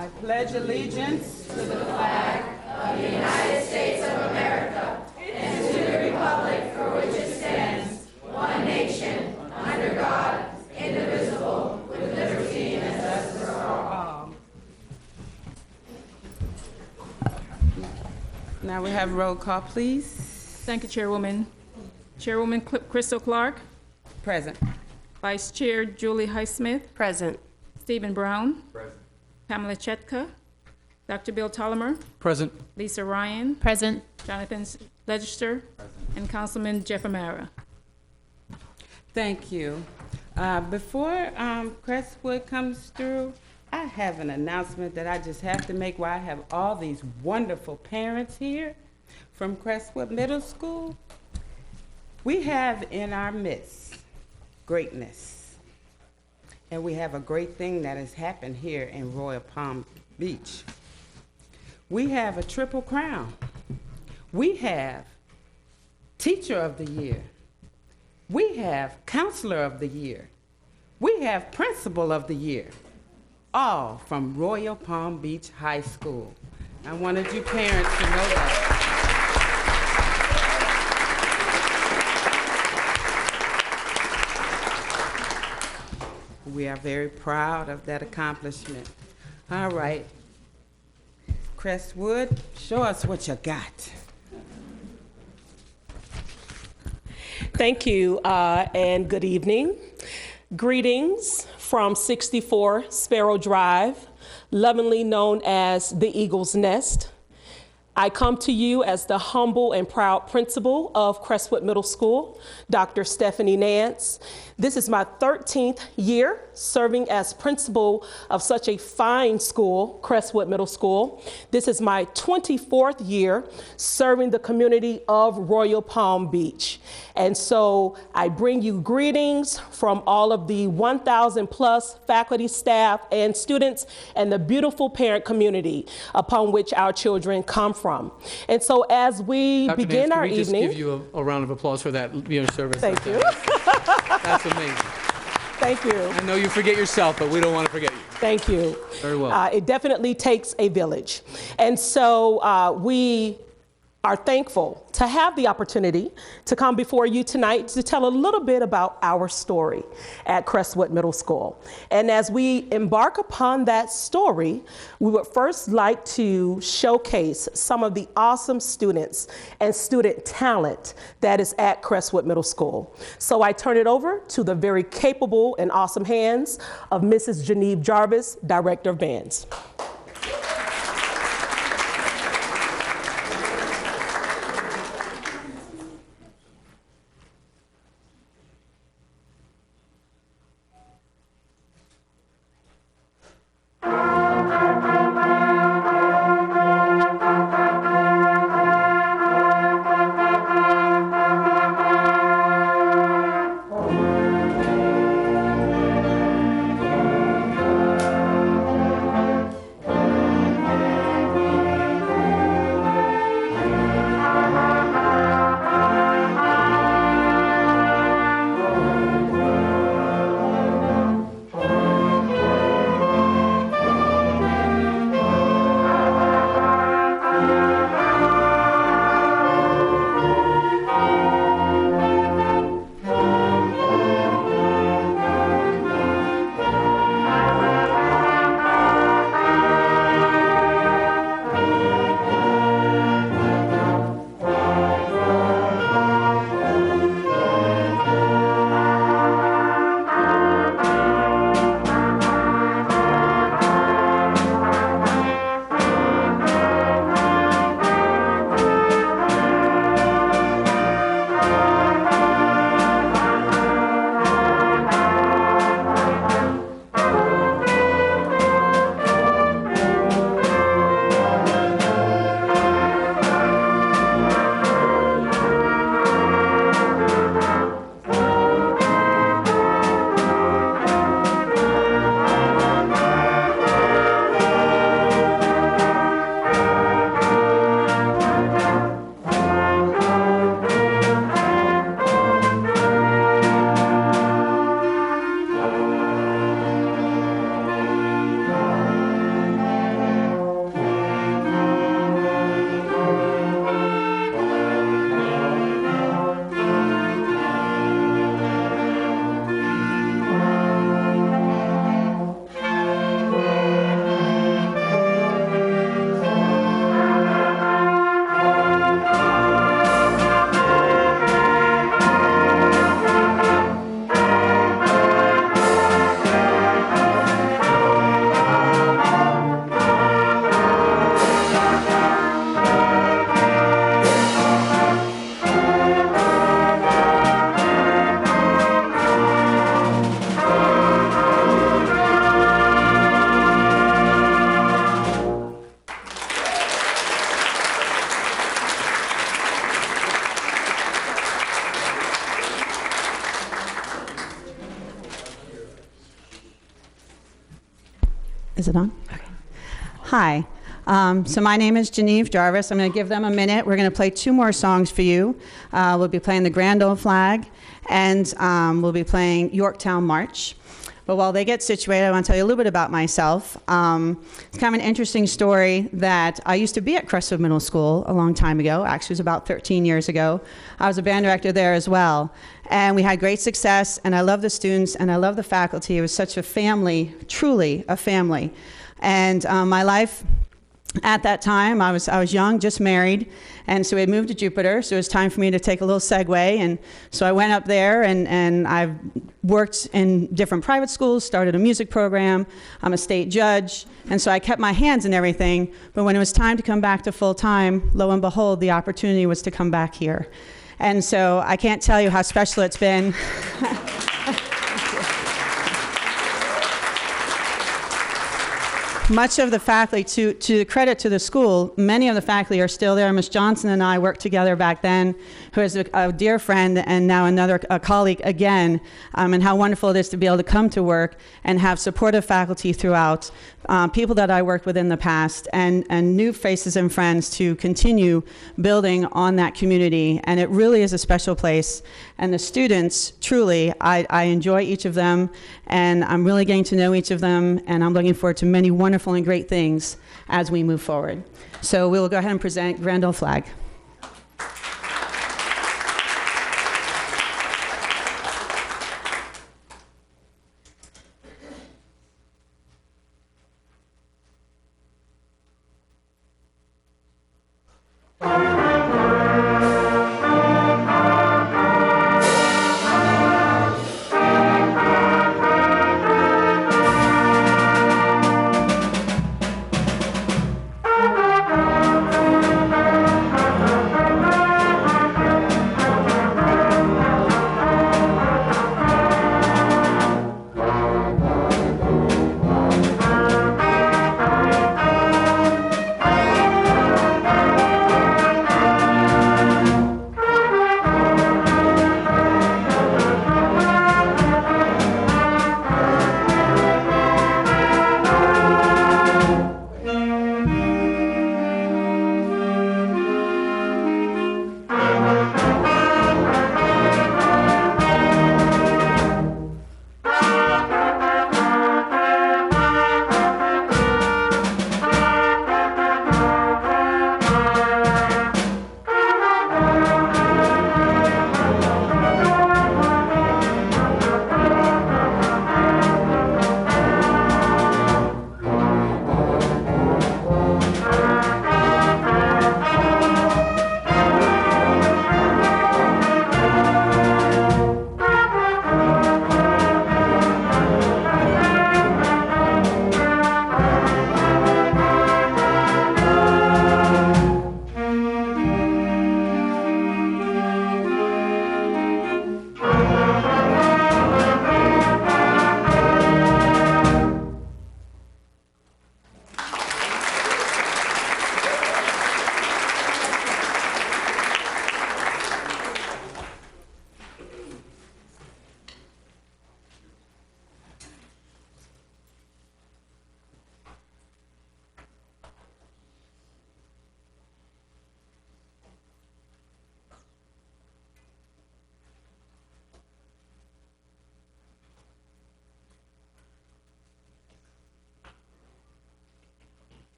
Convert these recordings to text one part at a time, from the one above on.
I pledge allegiance to the Now we have roll call, please. Thank you, Chairwoman. Chairwoman Crystal Clark, Present. Vice Chair Julie Highsmith, Present. Stephen Brown, Pamela Chetka, Dr. Bill Tolomer, Present. Lisa Ryan, Present. Jonathan Legister, and Councilman Jeff Amara. Thank you. Before Crestwood comes through, I have an announcement that I just have to make while I have all these wonderful parents here from Crestwood Middle School. We have in our midst greatness, and we have a great thing that has happened here in Royal Palm Beach. We have a triple crown. We have Teacher of the Year. We have Counselor of the Year. We have Principal of the Year, all from Royal Palm Beach High School. I wanted you parents to know that. We are very proud of that accomplishment. All right, Crestwood, show us what you got. Thank you, and good evening. Greetings from 64 Sparrow Drive, lovingly known as the Eagle's Nest. I come to you as the humble and proud principal of Crestwood Middle School, Dr. Stephanie Nance. This is my 13th year serving as principal of such a fine school, Crestwood Middle School. This is my 24th year serving the community of Royal Palm Beach. And so I bring you greetings from all of the 1,000 plus faculty, staff, and students, and the beautiful parent community upon which our children come from. And so as we Dr. begin Nance, our can we just evening. give you a round of applause for that service? Thank you. That's amazing. Thank you. I know you forget yourself, but we don't want to forget you. Thank you. Very well. It definitely takes a village. And so we are thankful to have the opportunity to come before you tonight to tell a little bit about our story at Crestwood Middle School. And as we embark upon that story, we would first like to showcase some of the awesome students and student talent that is at Crestwood Middle School. So I turn it over to the very capable and awesome hands of Mrs. Geneve Jarvis, Director of Bands. Is it on? Okay. Hi. So my name is Genevieve Jarvis. I'm going to give them a minute. We're going to play 2 more songs for you. We'll be playing the Grand Old Flag, and we'll be playing Yorktown March. But while they get situated, I want to tell you a little bit about myself. It's kind of an interesting story that I used to be at Crestwood Middle School a long time ago. Actually, it was about 13 years ago. I was a band director there as well. And we had great success, and I love the students, and I love the faculty. It was such a family, truly a family. And my life at that time, I was young, just married, and so we had moved to Jupiter, so it was time for me to take a little segue, and so I went up there, and I've worked in different private schools, started a music program, I'm a state judge, and so I kept my hands in everything, but when it was time to come back to full-time, lo and behold, the opportunity was to come back here. And so I can't tell you how special it's been. Much of the faculty, to credit to the school, many of the faculty are still there. Ms. Johnson and I worked together back then, who is a dear friend and now a colleague again, and how wonderful it is to be able to come to work and have supportive faculty throughout, people that I worked with in the past, and new faces and friends to continue building on that community. And it really is a special place. And the students, truly, I enjoy each of them, and I'm really getting to know each of them, and I'm looking forward to many wonderful and great things as we move forward. So we will go ahead and present Grand Old Flag.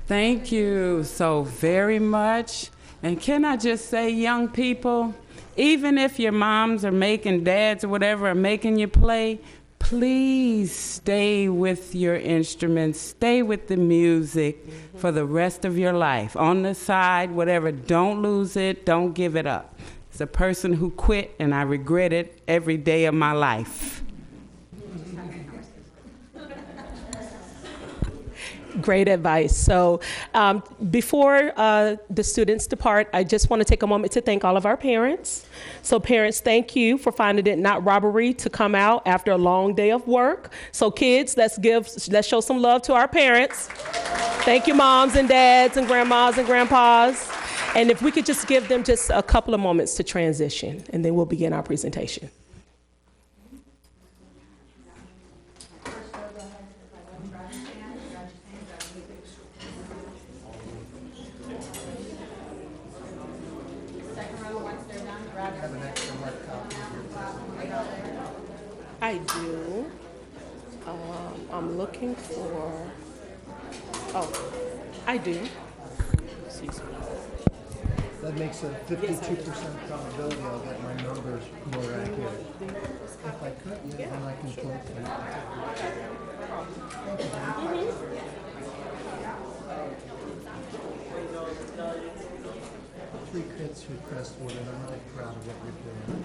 Thank you so very much. And can I just say, young people, even if your moms are making, dads or whatever are making you play, please stay with your instruments, stay with the music for the rest of your life. On the side, whatever, don't lose it, don't give it up. As a person who quit, and I regret it every day of my life. Great advice. So before the students depart, I just want to take a moment to thank all of our parents. So parents, thank you for finding it not robbery to come out after a long day of work. So kids, let's show some love to our parents. Thank you, moms and dads and grandmas and grandpas. And if we could just give them just a couple of moments to transition, and then we'll begin our presentation. I do. I'm looking for, I do. Excuse me. That makes a 52% probability I'll get my numbers more accurate. If I could, yeah, then I can point to Three kids who Crestwood, and I'm really proud of what you're doing.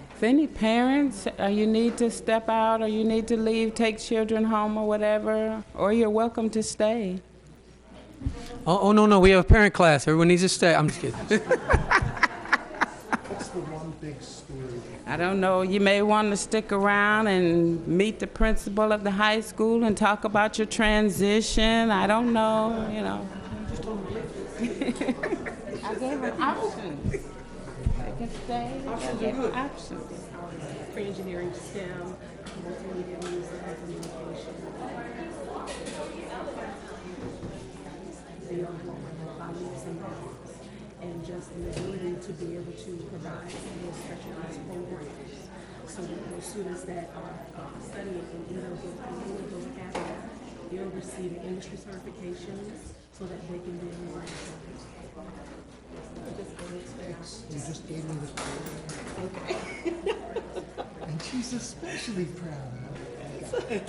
If any parents, you need to step out or you need to leave, take children home or whatever, or you're welcome to stay. Oh, no, we have a parent class. Everyone needs to stay. I'm just kidding. What's the one big story? I don't know, you may want to stick around and meet the principal of the high school and talk about your transition. I don't know, you know. I gave them options. They can stay, I gave them options. Pre-engineering STEM, multimedia, music, and communication. And just the ability to be able to provide those specialized programs so that those students that are studying in either of those academies, they'll receive industry certifications so that they can be able to You just gave me the story. Okay. And she's especially proud of it.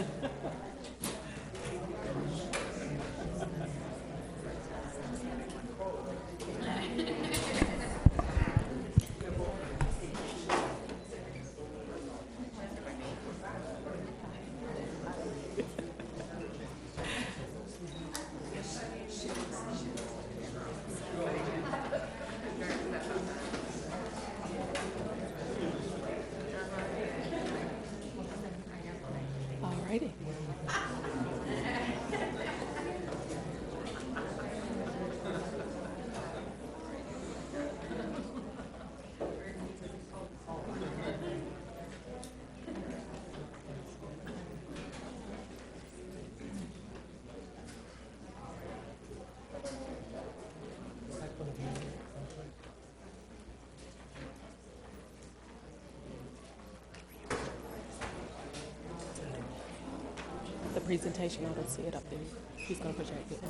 Alrighty. The presentation, I don't see it up there. He's going to project it.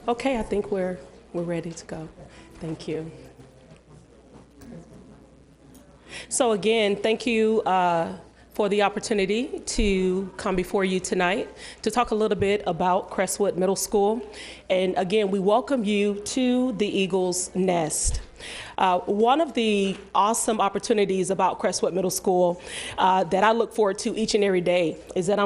Okay, I think we're ready to go. Thank you. So again, thank you for the opportunity to come before you tonight to talk a little bit about Crestwood Middle School. And again, we welcome you to the Eagle's Nest. One of the awesome opportunities about Crestwood Middle School that I look forward to each and every day is that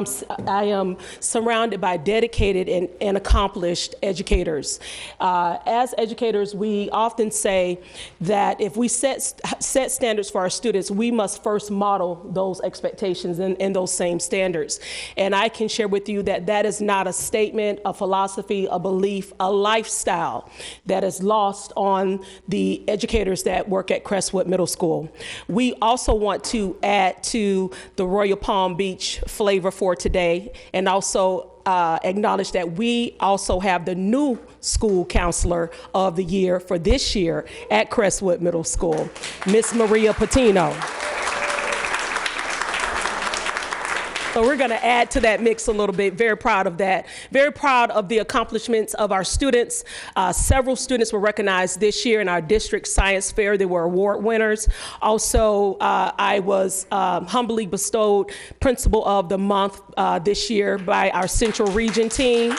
I am surrounded by dedicated and accomplished educators. As educators, we often say that if we set standards for our students, we must first model those expectations and those same standards. And I can share with you that that is not a statement, a philosophy, a belief, a lifestyle that is lost on the educators that work at Crestwood Middle School. We also want to add to the Royal Palm Beach flavor for today and also acknowledge that we also have the new school counselor of the year for this year at Crestwood Middle School, Miss Maria Patino. So we're going to add to that mix a little bit. Very proud of that. Very proud of the accomplishments of our students. Several students were recognized this year in our district science fair. They were award winners. Also, I was humbly bestowed Principal of the Month this year by our Central Region team,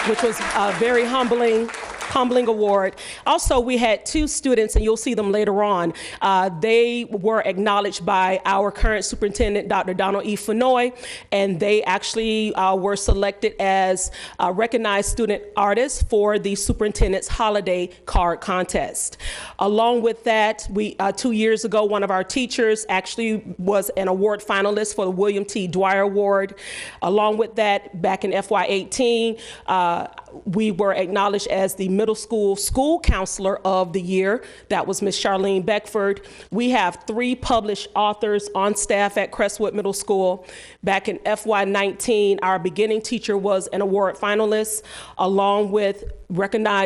which was very humbling award. Also, we had two students, and you'll see them later on. They were acknowledged by our current superintendent, Dr. Donald E. Fenoy, and they actually were selected as recognized student artists for the superintendent's holiday card contest. Along with that, 2 years ago, one of our teachers actually was an award finalist for the William T. Dwyer Award. Along with that, back in FY18, we were acknowledged as the middle school counselor of the year. That was Miss Charlene Beckford. We have 3 published authors on staff at Crestwood Middle School. Back in FY19, our beginning teacher was an award finalist, along with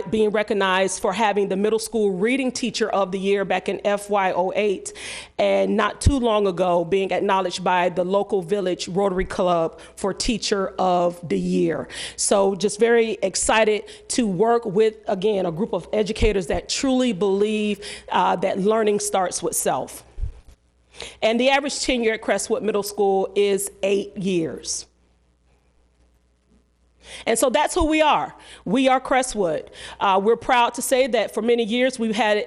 being recognized for having the middle school reading teacher of the year back in FY08, and not too long ago being acknowledged by the local village Rotary Club for teacher of the year. So just very excited to work with, again, a group of educators that truly believe that learning starts with self. And the average tenure at Crestwood Middle School is 8 years. And so that's who we are. We are Crestwood. We're proud to say that for many years we've had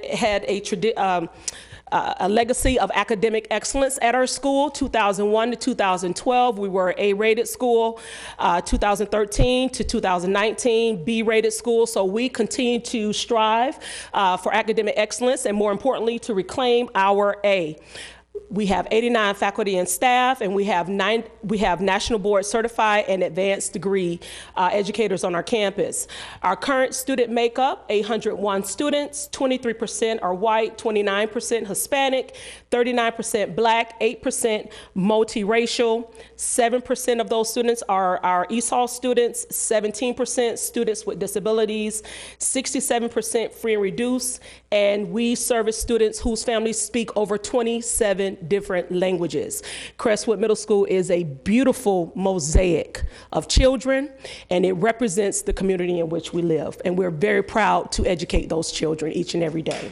a legacy of academic excellence at our school. 2001 to 2012, we were A-rated school. 2013 to 2019, B-rated school. So we continue to strive for academic excellence and, more importantly, to reclaim our A. We have 89 faculty and staff, and we have national board certified and advanced degree educators on our campus. Our current student makeup, 801 students, 23% are white, 29% Hispanic, 39% Black, 8% multiracial. 7% of those students are our ESOL students, 17% students with disabilities, 67% free and reduced, and we service students whose families speak over 27 different languages. Crestwood Middle School is a beautiful mosaic of children, and it represents the community in which we live, and we're very proud to educate those children each and every day.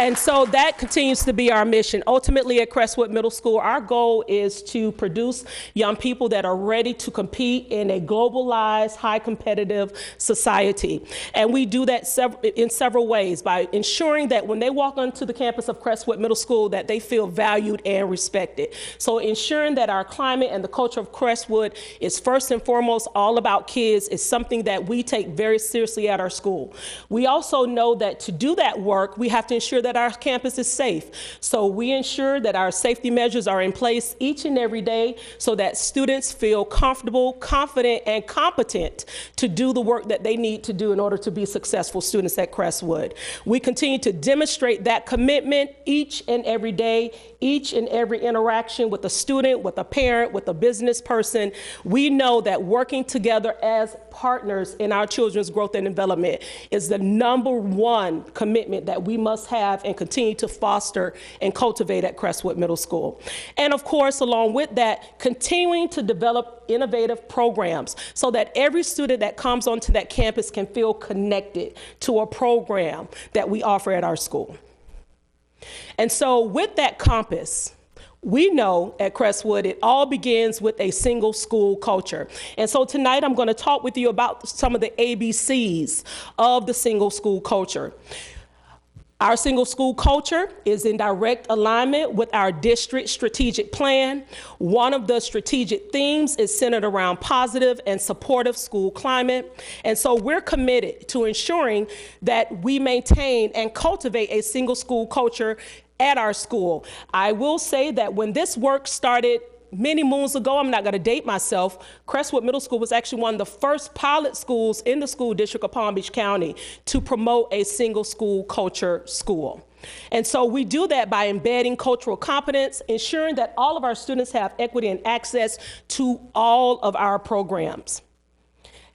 And so that continues to be our mission. Ultimately at Crestwood Middle School, our goal is to produce young people that are ready to compete in a globalized, high competitive society. And we do that in several ways, by ensuring that when they walk onto the campus of Crestwood Middle School, that they feel valued and respected. So ensuring that our climate and the culture of Crestwood is first and foremost all about kids is something that we take very seriously at our school. We also know that to do that work, we have to ensure that our campus is safe. So we ensure that our safety measures are in place each and every day so that students feel comfortable, confident, and competent to do the work that they need to do in order to be successful students at Crestwood. We continue to demonstrate that commitment each and every day, each and every interaction with a student, with a parent, with a business person. We know that working together as partners in our children's growth and development is the #1 commitment that we must have and continue to foster and cultivate at Crestwood Middle School. And of course, along with that, continuing to develop innovative programs so that every student that comes onto that campus can feel connected to a program that we offer at our school. And so with that compass, we know at Crestwood it all begins with a single school culture. And so tonight I'm going to talk with you about some of the ABCs of the single school culture. Our single school culture is in direct alignment with our district strategic plan. One of the strategic themes is centered around positive and supportive school climate. And so we're committed to ensuring that we maintain and cultivate a single school culture at our school. I will say that when this work started many moons ago, I'm not going to date myself, Crestwood Middle School was actually one of the first pilot schools in the school district of Palm Beach County to promote a single school culture school. And so we do that by embedding cultural competence, ensuring that all of our students have equity and access to all of our programs.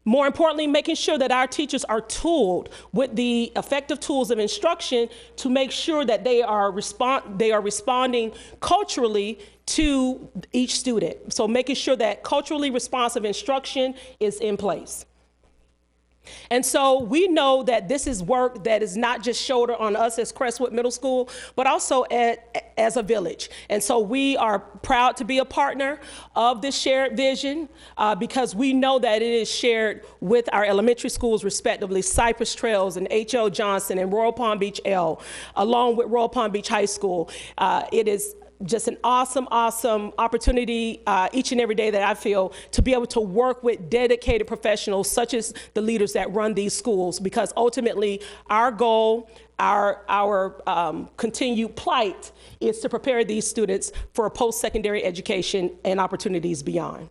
More importantly, making sure that our teachers are tooled with the effective tools of instruction to make sure that they are responding culturally to each student. So making sure that culturally responsive instruction is in place. And so we know that this is work that is not just shouldered on us as Crestwood Middle School, but also as a village. And so we are proud to be a partner of this shared vision because we know that it is shared with our elementary schools, respectively, Cypress Trails and H.L. Johnson and Royal Palm Beach L, along with Royal Palm Beach High School. It is just an awesome opportunity each and every day that I feel to be able to work with dedicated professionals such as the leaders that run these schools, because ultimately our goal, our continued plight is to prepare these students for post-secondary education and opportunities beyond.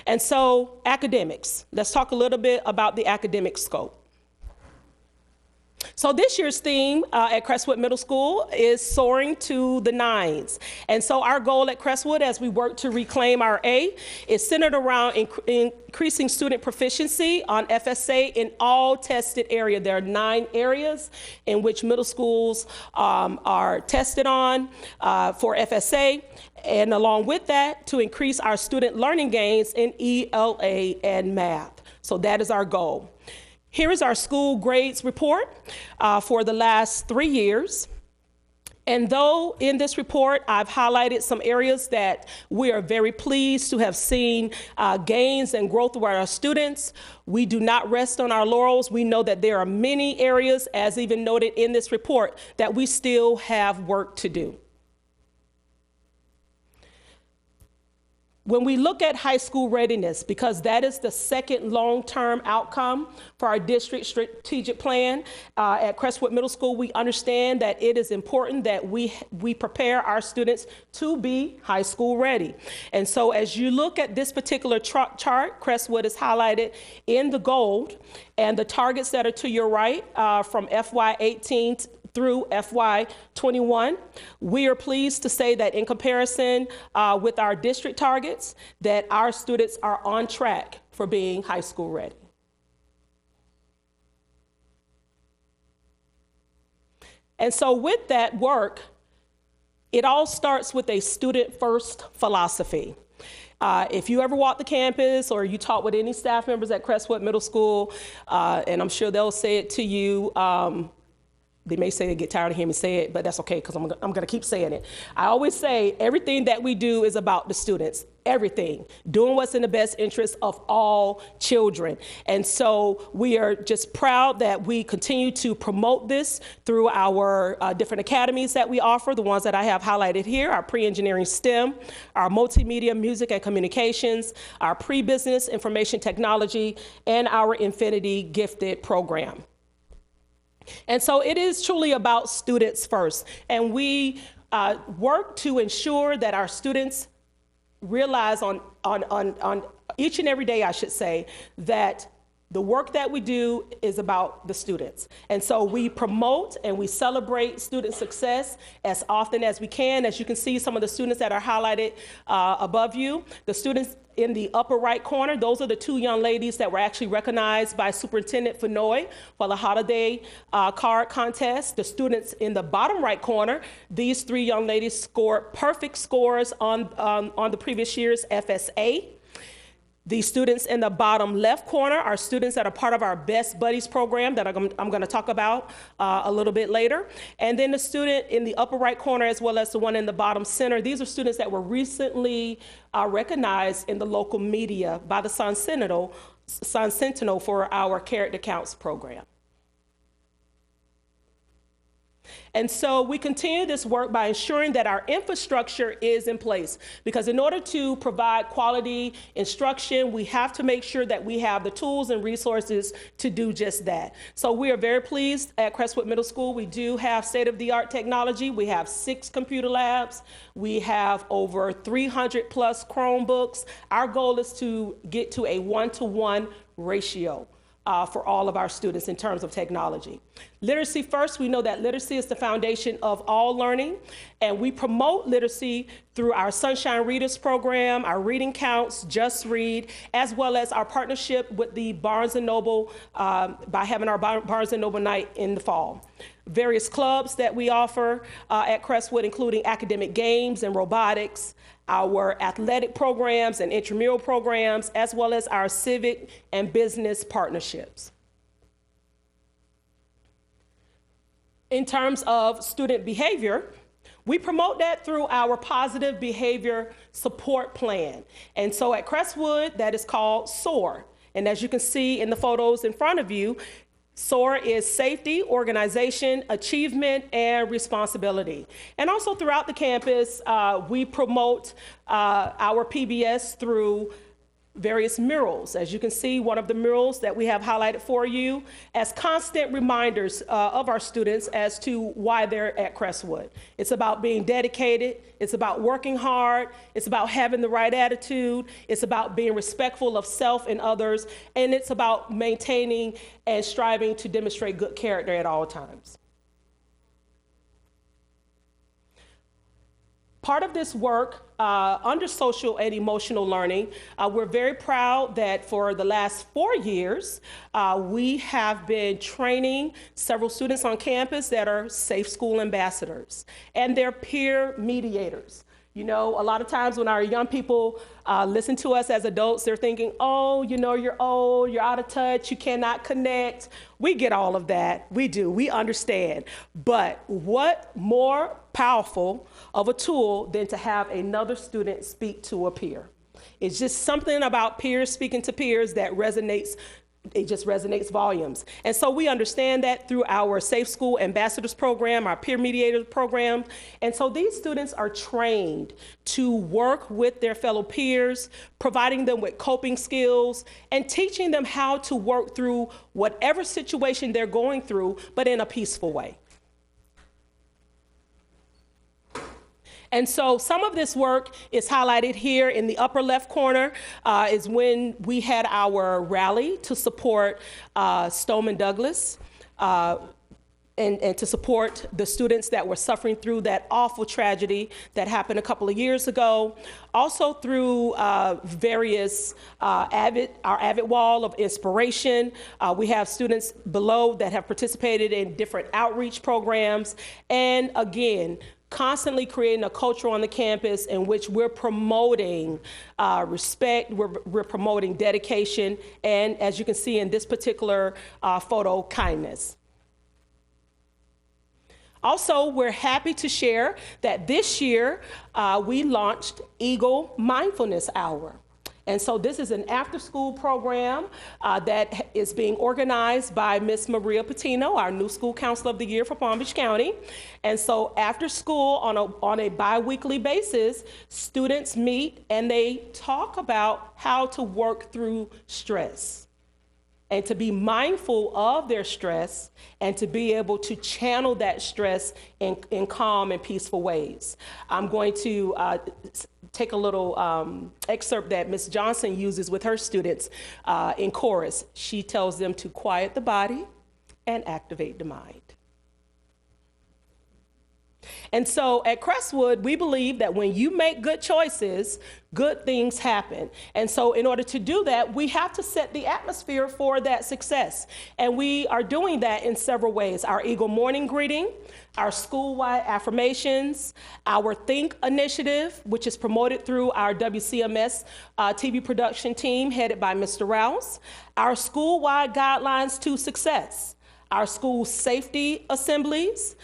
And so academics, let's talk a little bit about the academic scope. So this year's theme at Crestwood Middle School is Soaring to the Nines. And so our goal at Crestwood as we work to reclaim our A is centered around increasing student proficiency on FSA in all tested areas. There are 9 areas in which middle schools are tested on for FSA. And along with that, to increase our student learning gains in ELA and math. So that is our goal. Here is our school grades report for the last 3 years. And though in this report, I've highlighted some areas that we are very pleased to have seen gains and growth with our students, we do not rest on our laurels. We know that there are many areas, as even noted in this report, that we still have work to do. When we look at high school readiness, because that is the second long-term outcome for our district strategic plan at Crestwood Middle School, we understand that it is important that we prepare our students to be high school ready. And so as you look at this particular chart, Crestwood is highlighted in the gold, and the targets that are to your right from FY18 through FY21. We are pleased to say that in comparison with our district targets, that our students are on track for being high school ready. And so with that work, it all starts with a student-first philosophy. If you ever walk the campus or you talk with any staff members at Crestwood Middle School, and I'm sure they'll say it to you, they may say they get tired of hearing me say it, but that's okay because I'm going to keep saying it. I always say everything that we do is about the students, everything, doing what's in the best interest of all children. And so we are just proud that we continue to promote this through our different academies that we offer, the ones that I have highlighted here, our pre-engineering STEM, our multimedia, music and communications, our pre-business information technology, and our Infinity Gifted program. And so it is truly about students first. And we work to ensure that our students realize on each and every day, I should say, that the work that we do is about the students. And so we promote and we celebrate student success as often as we can. As you can see, some of the students that are highlighted above you, the students in the upper right corner, those are the 2 young ladies that were actually recognized by Superintendent Fenoy for the holiday card contest. The students in the bottom right corner, these 3 young ladies scored perfect scores on the previous year's FSA. The students in the bottom left corner are students that are part of our Best Buddies program that I'm going to talk about a little bit later. And then the student in the upper right corner, as well as the one in the bottom center, these are students that were recently recognized in the local media by the Sun Sentinel for our Character Counts program. And so we continue this work by ensuring that our infrastructure is in place, because in order to provide quality instruction, we have to make sure that we have the tools and resources to do just that. So we are very pleased at Crestwood Middle School. We do have state-of-the-art technology. We have 6 computer labs. We have over 300 plus Chromebooks. Our goal is to get to a 1-to-1 ratio for all of our students in terms of technology. Literacy first, we know that literacy is the foundation of all learning, and we promote literacy through our Sunshine Readers program, our Reading Counts, Just Read, as well as our partnership with the Barnes & Noble by having our Barnes & Noble night in the fall. Various clubs that we offer at Crestwood, including academic games and robotics, our athletic programs and intramural programs, as well as our civic and business partnerships. In terms of student behavior, we promote that through our positive behavior support plan. And so at Crestwood, that is called SOAR. And as you can see in the photos in front of you, SOAR is safety, organization, achievement, and responsibility. And also throughout the campus, we promote our PBS through various murals. As you can see, one of the murals that we have highlighted for you as constant reminders of our students as to why they're at Crestwood. It's about being dedicated. It's about working hard. It's about having the right attitude. It's about being respectful of self and others. And it's about maintaining and striving to demonstrate good character at all times. Part of this work under social and emotional learning, we're very proud that for the last 4 years, we have been training several students on campus that are Safe School Ambassadors, and they're peer mediators. You know, a lot of times when our young people listen to us as adults, they're thinking, oh, you know, you're old, you're out of touch, you cannot connect. We get all of that. We do. We understand. But what more powerful of a tool than to have another student speak to a peer? It's just something about peers speaking to peers that resonates. It just resonates volumes. And so we understand that through our Safe School Ambassadors program, our peer mediators program. And so these students are trained to work with their fellow peers, providing them with coping skills and teaching them how to work through whatever situation they're going through, but in a peaceful way. And so some of this work is highlighted here in the upper left corner, is when we had our rally to support Stoneman Douglas and to support the students that were suffering through that awful tragedy that happened a couple of years ago. Also through various our Avid Wall of Inspiration. We have students below that have participated in different outreach programs. And again, constantly creating a culture on the campus in which we're promoting respect, we're promoting dedication, and as you can see in this particular photo, kindness. Also, we're happy to share that this year we launched Eagle Mindfulness Hour. And so this is an after-school program that is being organized by Miss Maria Patino, our new school counselor of the year for Palm Beach County. And so after school, on a bi-weekly basis, students meet and they talk about how to work through stress and to be mindful of their stress and to be able to channel that stress in calm and peaceful ways. I'm going to take a little excerpt that Ms. Johnson uses with her students in chorus. She tells them to quiet the body and activate the mind. And so at Crestwood, we believe that when you make good choices, good things happen. And so in order to do that, we have to set the atmosphere for that success. And we are doing that in several ways. Our Eagle Morning Greeting, our school-wide affirmations, our Think initiative, which is promoted through our WCMS TV production team headed by Mr. Rouse, our school-wide guidelines to success, our school safety assemblies,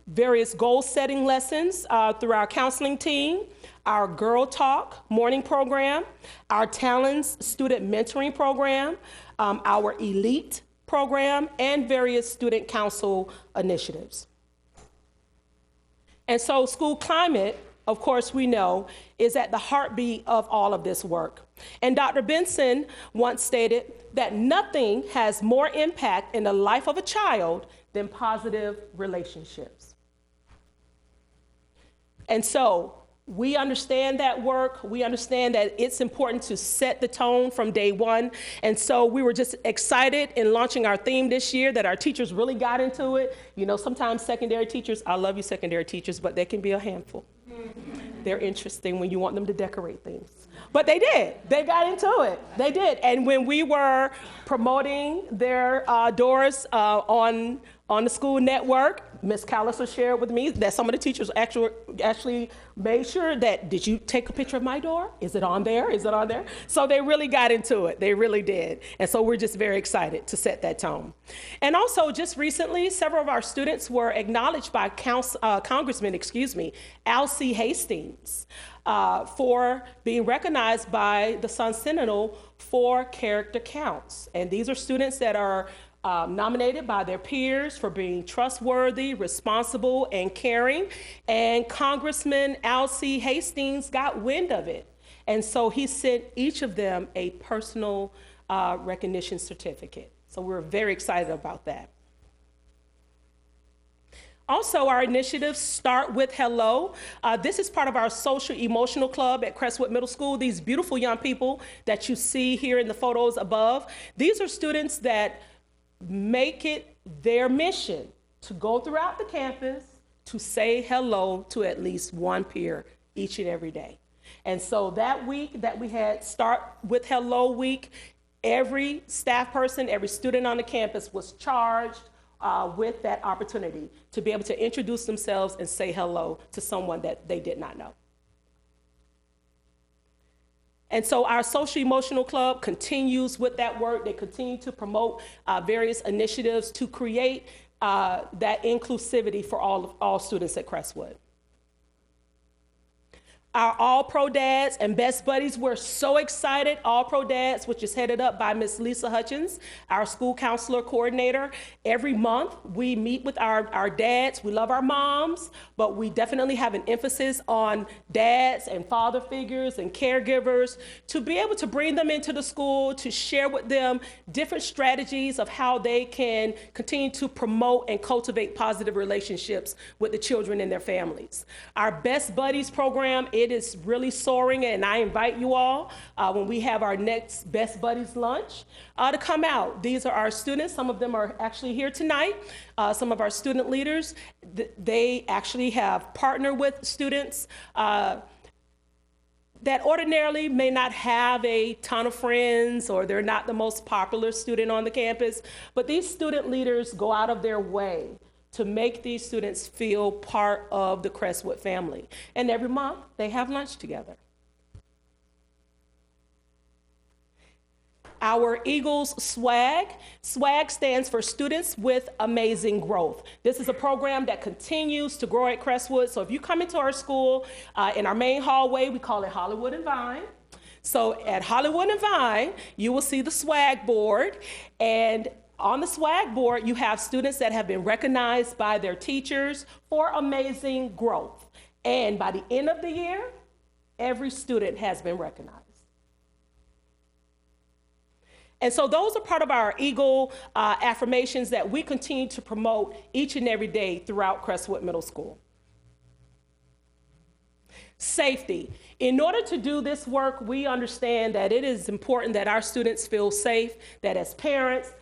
various goal-setting lessons through our counseling team, our Girl Talk morning program, our Talents student mentoring program, our Elite program, and various student council initiatives. And so school climate, of course, we know, is at the heartbeat of all of this work. And Dr. Benson once stated that nothing has more impact in the life of a child than positive relationships. And so we understand that work. We understand that it's important to set the tone from day one. And so we were just excited in launching our theme this year that our teachers really got into it. You know, sometimes secondary teachers, I love you secondary teachers, but they can be a handful. They're interesting when you want them to decorate things. But they did. They got into it. They did. And when we were promoting their doors on the school network, Ms. Callister shared with me that some of the teachers actually made sure that, did you take a picture of my door? Is it on there? Is it on there? So they really got into it. They really did. And so we're just very excited to set that tone. And also just recently, several of our students were acknowledged by Congressman, Al C. Hastings, for being recognized by the Sun Sentinel for character counts. And these are students that are nominated by their peers for being trustworthy, responsible, and caring. And Congressman Al C. Hastings got wind of it. And so he sent each of them a personal recognition certificate. So we're very excited about that. Also, our initiatives start with hello. This is part of our social emotional club at Crestwood Middle School. These beautiful young people that you see here in the photos above, these are students that make it their mission to go throughout the campus to say hello to at least one peer each and every day. And so that week that we had Start with Hello Week, every staff person, every student on the campus was charged with that opportunity to be able to introduce themselves and say hello to someone that they did not know. And so our social emotional club continues with that work. They continue to promote various initiatives to create that inclusivity for all students at Crestwood. Our All Pro Dads and Best Buddies, we're so excited. All Pro Dads, which is headed up by Miss Lisa Hutchins, our school counselor coordinator. Every month we meet with our dads. We love our moms, but we definitely have an emphasis on dads and father figures and caregivers to be able to bring them into the school, to share with them different strategies of how they can continue to promote and cultivate positive relationships with the children and their families. Our Best Buddies program, it is really soaring, and I invite you all when we have our next Best Buddies lunch to come out. These are our students. Some of them are actually here tonight. Some of our student leaders, they actually have partnered with students that ordinarily may not have a ton of friends, or they're not the most popular student on the campus, but these student leaders go out of their way to make these students feel part of the Crestwood family. And every month, they have lunch together. Our Eagles Swag. Swag stands for Students with Amazing Growth. This is a program that continues to grow at Crestwood. So if you come into our school, in our main hallway, we call it Hollywood and Vine. So at Hollywood and Vine, you will see the swag board, and on the swag board, you have students that have been recognized by their teachers for amazing growth. And by the end of the year, every student has been recognized. And so those are part of our Eagle affirmations that we continue to promote each and every day throughout Crestwood Middle School. Safety. In order to do this work, we understand that it is important that our students feel safe, that as parents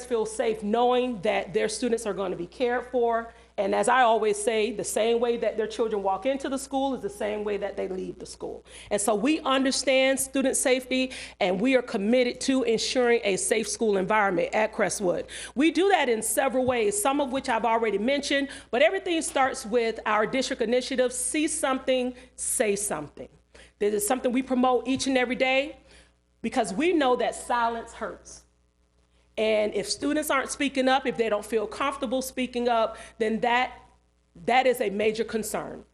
feel safe knowing that their students are going to be cared for, And as I always say, the same way that their children walk into the school is the same way that they leave the school. And so we understand student safety, and we are committed to ensuring a safe school environment at Crestwood. We do that in several ways, some of which I've already mentioned, but everything starts with our district initiative, See Something, Say Something. This is something we promote each and every day because we know that silence hurts. And if students aren't speaking up, if they don't feel comfortable speaking up, then that is a major concern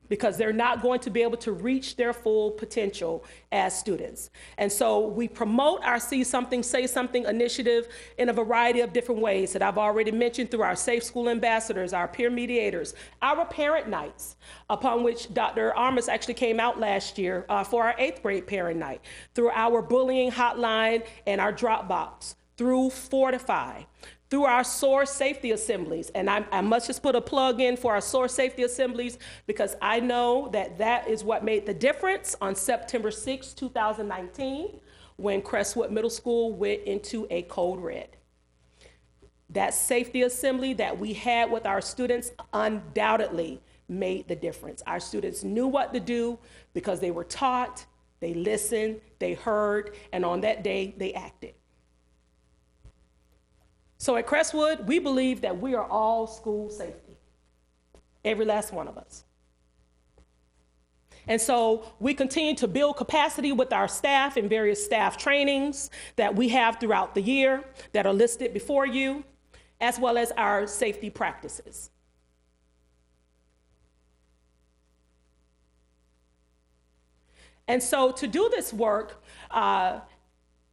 because they're not going to be able to reach their full potential as students. And so we promote our See Something, Say Something initiative in a variety of different ways that I've already mentioned through our Safe School Ambassadors, our peer mediators, our parent nights, upon which Dr. Armas actually came out last year for our 8th grade parent night, through our bullying hotline and our Dropbox, through Fortify, through our SOAR safety assemblies. And I must just put a plug in for our SOAR safety assemblies because I know that that is what made the difference on September 6, 2019, when Crestwood Middle School went into a code red. That safety assembly that we had with our students undoubtedly made the difference. Our students knew what to do because they were taught, they listened, they heard, and on that day, they acted. So at Crestwood, we believe that we are all school safety, every last one of us. And so we continue to build capacity with our staff in various staff trainings that we have throughout the year that are listed before you, as well as our safety practices. And so to do this work,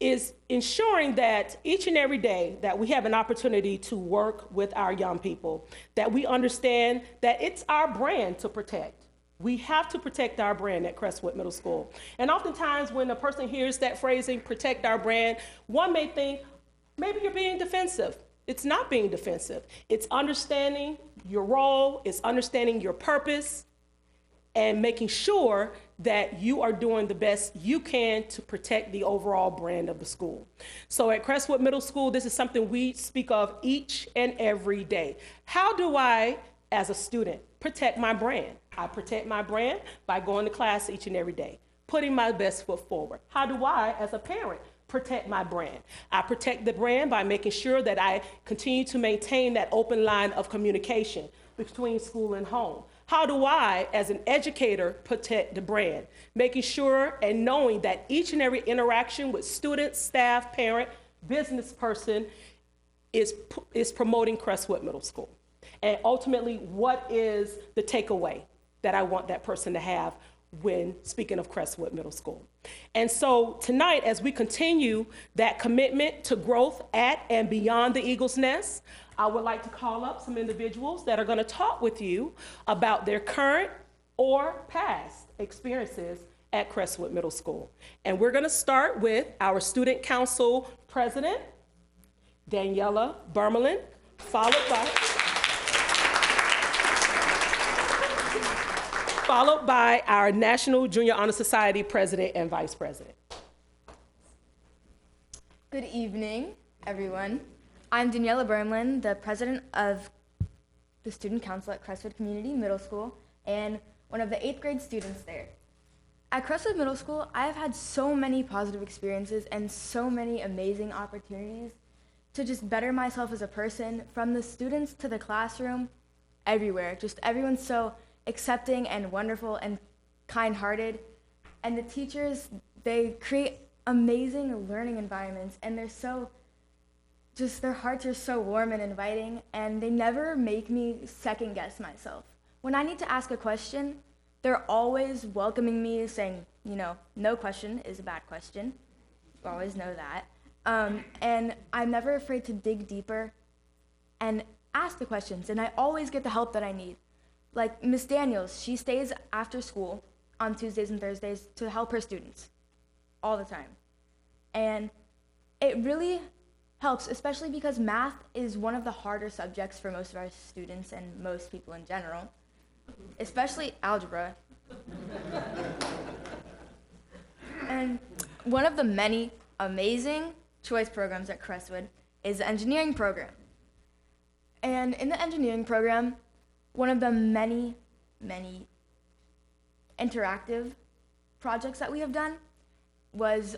is ensuring that each and every day that we have an opportunity to work with our young people, that we understand that it's our brand to protect. We have to protect our brand at Crestwood Middle School. And oftentimes when a person hears that phrasing, protect our brand, one may think, maybe you're being defensive. It's not being defensive. It's understanding your role, it's understanding your purpose, and making sure that you are doing the best you can to protect the overall brand of the school. So at Crestwood Middle School, this is something we speak of each and every day. How do I, as a student, protect my brand? I protect my brand by going to class each and every day, putting my best foot forward. How do I, as a parent, protect my brand? I protect the brand by making sure that I continue to maintain that open line of communication between school and home. How do I, as an educator, protect the brand? Making sure and knowing that each and every interaction with students, staff, parent, business person is promoting Crestwood Middle School. And ultimately, what is the takeaway that I want that person to have when speaking of Crestwood Middle School? And so tonight, as we continue that commitment to growth at and beyond the Eagle's Nest, I would like to call up some individuals that are going to talk with you about their current or past experiences at Crestwood Middle School. And we're going to start with our Student Council President, Daniela Bermelin, followed by our National Junior Honor Society President and Vice President. Good evening, everyone. I'm Daniela Bermelin, the president of the Student Council at Crestwood Community Middle School and one of the 8th grade students there. At Crestwood Middle School, I have had so many positive experiences and so many amazing opportunities to just better myself as a person, from the students to the classroom, everywhere. Just everyone's so accepting and wonderful and kind-hearted. And the teachers, they create amazing learning environments, and they're so their hearts are so warm and inviting, and they never make me second guess myself. When I need to ask a question, they're always welcoming me, saying, no question is a bad question. You always know that. And I'm never afraid to dig deeper and ask the questions, and I always get the help that I need. Like Miss Daniels, she stays after school on Tuesdays and Thursdays to help her students all the time. And it really helps, especially because math is one of the harder subjects for most of our students and most people in general, especially algebra. And one of the many amazing choice programs at Crestwood is the engineering program. And in the engineering program, one of the many, many interactive projects that we have done was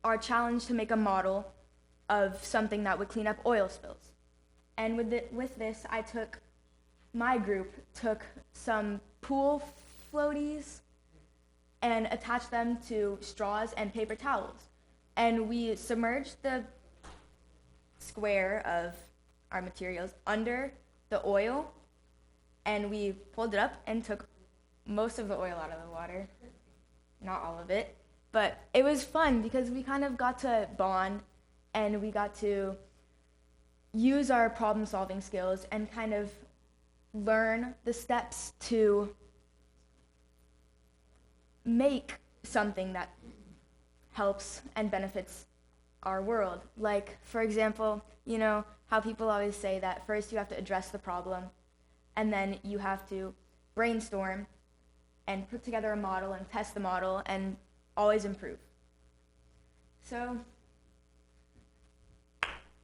our challenge to make a model of something that would clean up oil spills. And with this, my group took some pool floaties and attached them to straws and paper towels. And we submerged the square of our materials under the oil, and we pulled it up and took most of the oil out of the water. Not all of it, but it was fun because we kind of got to bond and we got to use our problem-solving skills and kind of learn the steps to make something that helps and benefits our world. Like, for example, you know how people always say that first you have to address the problem, and then you have to brainstorm and put together a model and test the model and always improve. So,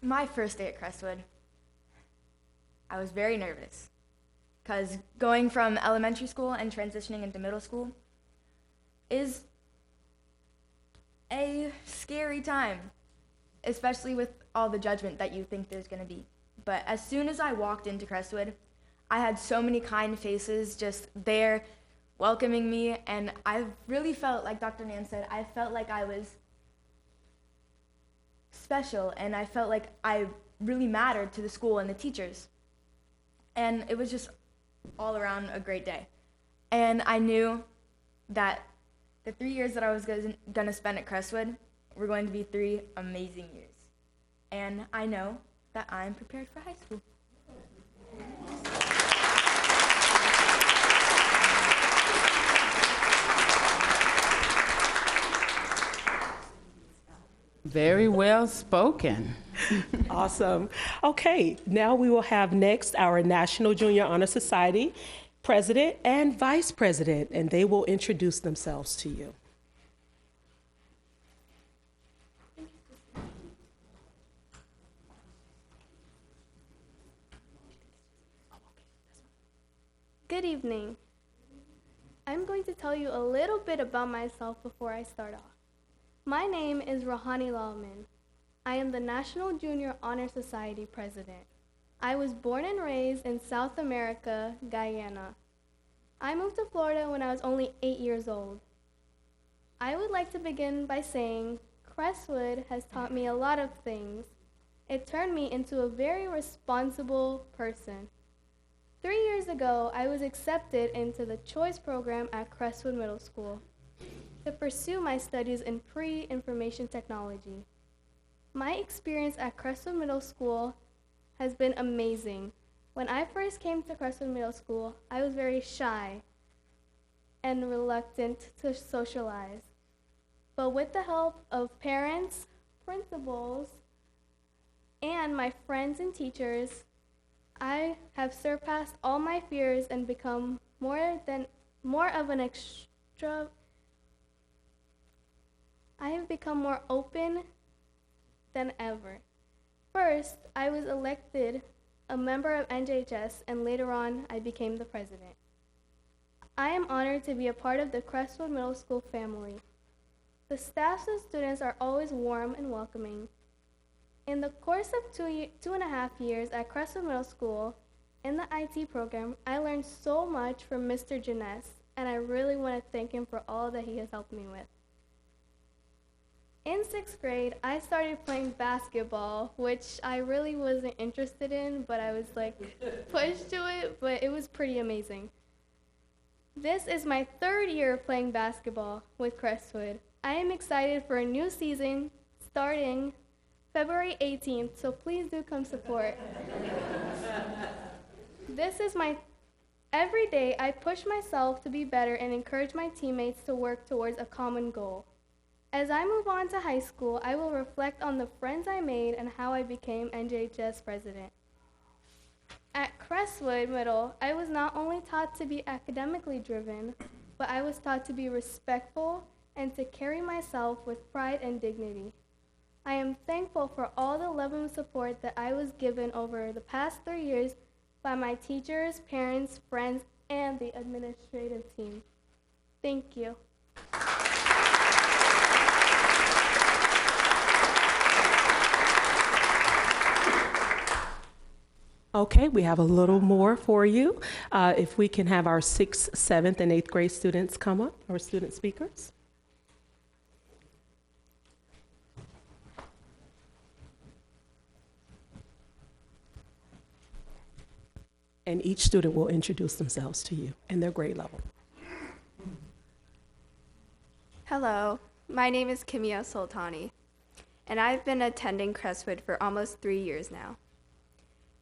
my first day at Crestwood, I was very nervous because going from elementary school and transitioning into middle school is a scary time, especially with all the judgment that you think there's going to be. But as soon as I walked into Crestwood, I had so many kind faces just there welcoming me, and I really felt, like Dr. Nan said, I felt like I was special, and I felt like I really mattered to the school and the teachers. And it was just all around a great day. And I knew that the 3 years that I was going to spend at Crestwood were going to be 3 amazing years. And I know that I'm prepared for high school. Very well spoken. Awesome. Okay, now we will have next our National Junior Honor Society President and Vice President, and they will introduce themselves to you. Good evening. I'm going to tell you a little bit about myself before I start off. My name is Rohani Lalman. I am the National Junior Honor Society President. I was born and raised in South America, Guyana. I moved to Florida when I was only 8 years old. I would like to begin by saying Crestwood has taught me a lot of things. It turned me into a very responsible person. 3 years ago, I was accepted into the choice program at Crestwood Middle School to pursue my studies in pre-information technology. My experience at Crestwood Middle School has been amazing. When I first came to Crestwood Middle School, I was very shy and reluctant to socialize. But with the help of parents, principals, and my friends and teachers, I have surpassed all my fears and become more of an extra. I have become more open than ever. First, I was elected a member of NJHS, and later on, I became the president. I am honored to be a part of the Crestwood Middle School family. The staff and students are always warm and welcoming. In the course of 2.5 years at Crestwood Middle School, in the IT program, I learned so much from Mr. Janess, and I really want to thank him for all that he has helped me with. In 6th grade, I started playing basketball, which I really wasn't interested in, but I was pushed to it, but it was pretty amazing. This is my 3rd year of playing basketball with Crestwood. I am excited for a new season starting February 18th, so please do come support. Every day I push myself to be better and encourage my teammates to work towards a common goal. As I move on to high school, I will reflect on the friends I made and how I became NJHS president. At Crestwood Middle, I was not only taught to be academically driven, but I was taught to be respectful and to carry myself with pride and dignity. I am thankful for all the love and support that I was given over the past 3 years by my teachers, parents, friends, and the administrative team. Thank you. Okay, we have a little more for you. If we can have our 6th, 7th, and 8th grade students come up, our student speakers. And each student will introduce themselves to you and their grade level. Hello, my name is Kimia Sultani, and I've been attending Crestwood for almost 3 years now.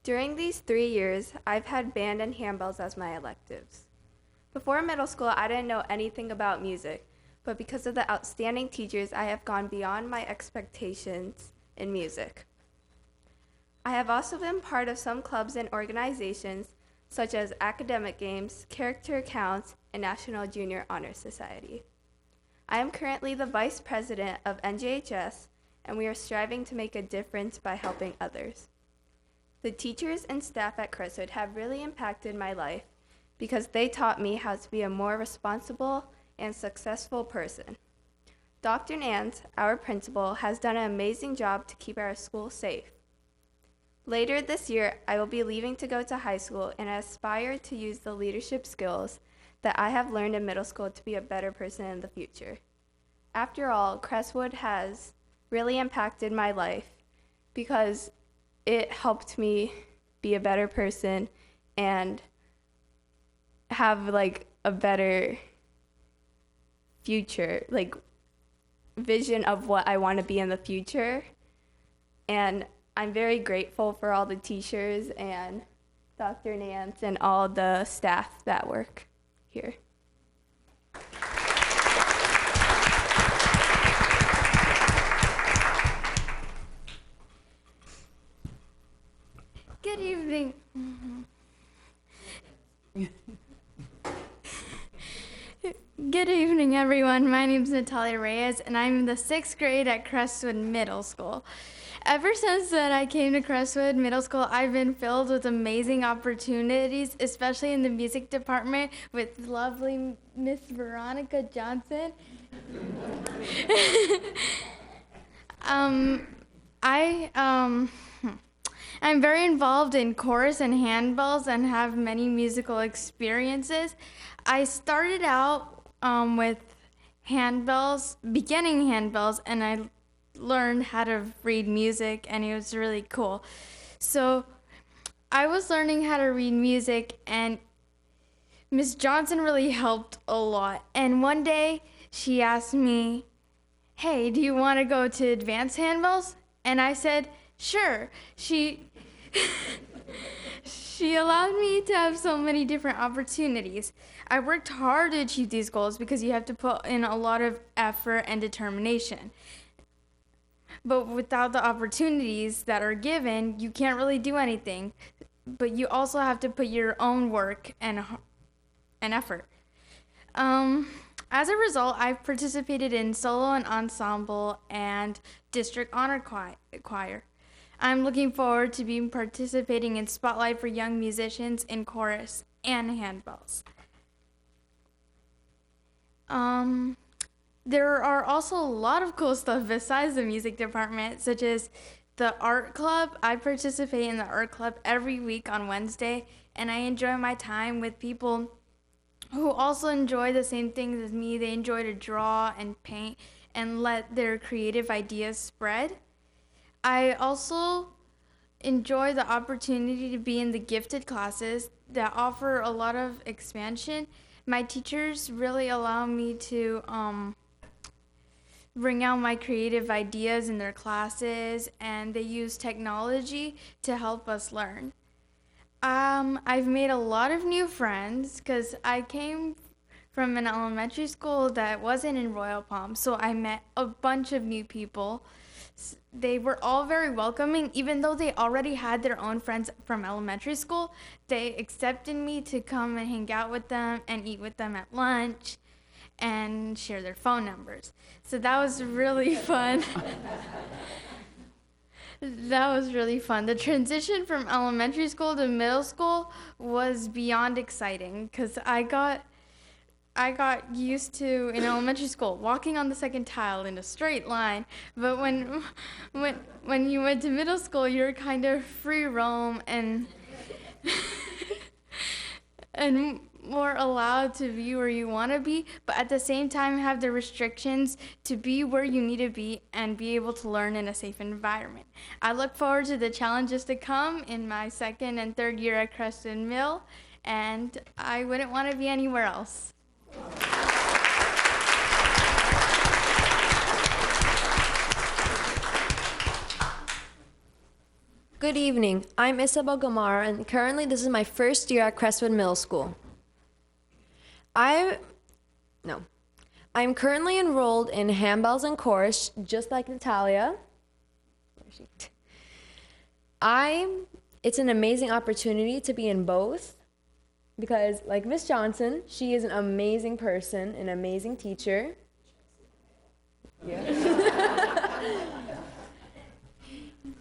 During these 3 years, I've had band and handbells as my electives. Before middle school, I didn't know anything about music, but because of the outstanding teachers, I have gone beyond my expectations in music. I have also been part of some clubs and organizations, such as academic games, character counts, and National Junior Honor Society. I am currently the vice president of NJHS, and we are striving to make a difference by helping others. The teachers and staff at Crestwood have really impacted my life because they taught me how to be a more responsible and successful person. Dr. Nance, our principal, has done an amazing job to keep our school safe. Later this year, I will be leaving to go to high school, and I aspire to use the leadership skills that I have learned in middle school to be a better person in the future. After all, Crestwood has really impacted my life because it helped me be a better person and have a better future, vision of what I want to be in the future. And I'm very grateful for all the teachers and Dr. Nance and all the staff that work here. Good evening. Good evening, everyone. My name is Natalia Reyes, and I'm in the 6th grade at Crestwood Middle School. Ever since that I came to Crestwood Middle School, I've been filled with amazing opportunities, especially in the music department with lovely Miss Veronica Johnson. I'm very involved in chorus and handbells and have many musical experiences. I started out with beginning handbells, and I learned how to read music, and it was really cool. So I was learning how to read music, and Miss Johnson really helped a lot. And one day she asked me, "Hey, do you want to go to advanced handbells?" And I said, "Sure." She allowed me to have so many different opportunities. I worked hard to achieve these goals because you have to put in a lot of effort and determination. But without the opportunities that are given, you can't really do anything. But you also have to put your own work and effort. As a result, I've participated in solo and ensemble and district honor choir. I'm looking forward to participating in Spotlight for Young Musicians in chorus and handbells. There are also a lot of cool stuff besides the music department, such as the art club. I participate in the art club every week on Wednesday, and I enjoy my time with people who also enjoy the same things as me. They enjoy to draw and paint and let their creative ideas spread. I also enjoy the opportunity to be in the gifted classes that offer a lot of expansion. My teachers really allow me to bring out my creative ideas in their classes, and they use technology to help us learn. I've made a lot of new friends because I came from an elementary school that wasn't in Royal Palm, so I met a bunch of new people. They were all very welcoming. Even though they already had their own friends from elementary school, they accepted me to come and hang out with them and eat with them at lunch and share their phone numbers. So that was really fun. That was really fun. The transition from elementary school to middle school was beyond exciting because I got used to, in elementary school, walking on the second tile in a straight line. But when you went to middle school, you're kind of free roam and and more allowed to be where you want to be, but at the same time have the restrictions to be where you need to be and be able to learn in a safe environment. I look forward to the challenges to come in my second and third year at Crestwood Mill, and I wouldn't want to be anywhere else. Good evening. I'm Isabel Gamar, and currently this is my first year at Crestwood Middle School. I'm currently enrolled in handbells and chorus, just like Natalia. It's an amazing opportunity to be in both, because like Miss Johnson, she is an amazing person, an amazing teacher. Yeah.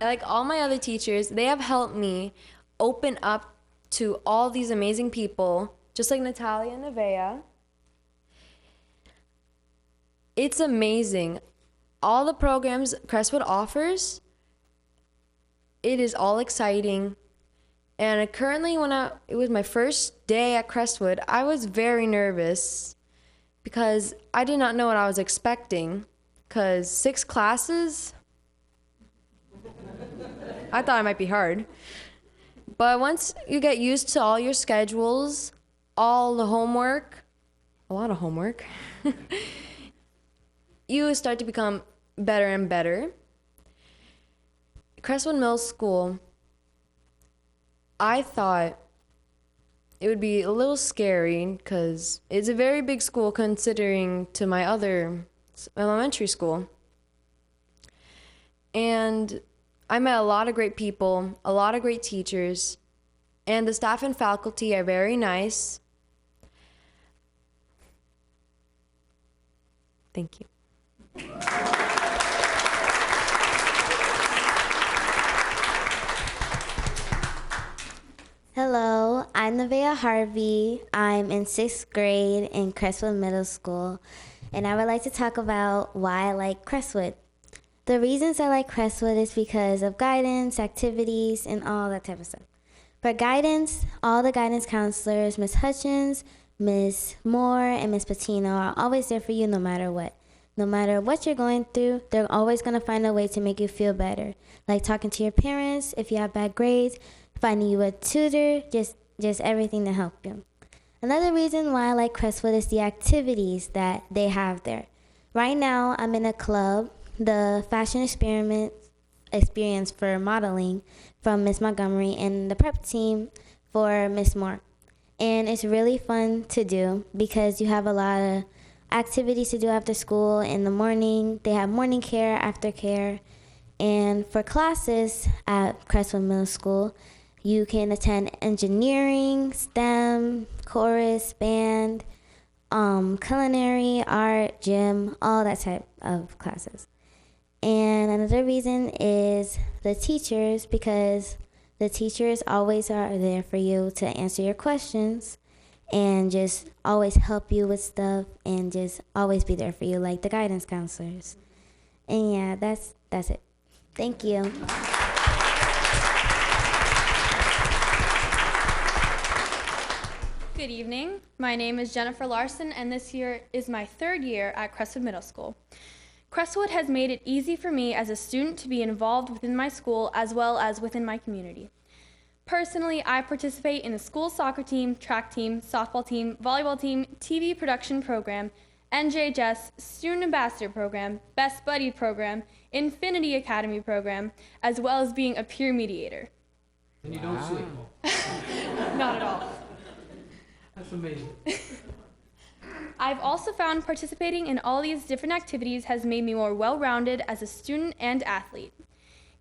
Like all my other teachers, they have helped me open up to all these amazing people, just like Natalia and Nevaeh. It's amazing. All the programs Crestwood offers, it is all exciting. And currently, it was my first day at Crestwood, I was very nervous because I did not know what I was expecting, because 6 classes, I thought it might be hard. But once you get used to all your schedules, all the homework, a lot of homework, you start to become better and better. Crestwood Middle School, I thought it would be a little scary because it's a very big school considering to my other elementary school. And I met a lot of great people, a lot of great teachers, and the staff and faculty are very nice. Thank you. Hello, I'm Nevaeh Harvey. I'm in 6th grade in Crestwood Middle School, and I would like to talk about why I like Crestwood. The reasons I like Crestwood is because of guidance, activities, and all that type of stuff. For guidance, all the guidance counselors, Ms. Hutchins, Ms. Moore, and Ms. Patino are always there for you no matter what. No matter what you're going through, they're always going to find a way to make you feel better. Like talking to your parents if you have bad grades, finding you a tutor, just everything to help you. Another reason why I like Crestwood is the activities that they have there. Right now, I'm in a club, the Fashion Experience for Modeling from Miss Montgomery, and the prep team for Miss Moore. And it's really fun to do because you have a lot of activities to do after school. In the morning, they have morning care, after care. And for classes at Crestwood Middle School, you can attend engineering, STEM, chorus, band, culinary, art, gym, all that type of classes. And another reason is the teachers, because the teachers always are there for you to answer your questions and just always help you with stuff and just always be there for you, like the guidance counselors. And yeah, that's it. Thank you. Good evening. My name is Jennifer Larson, and this year is my 3rd year at Crestwood Middle School. Crestwood has made it easy for me as a student to be involved within my school as well as within my community. Personally, I participate in the school soccer team, track team, softball team, volleyball team, TV production program, NJHS, Student Ambassador program, Best Buddy program, Infinity Academy program, as well as being a peer mediator. And you don't sleep. Not at all. That's amazing. I've also found participating in all these different activities has made me more well-rounded as a student and athlete.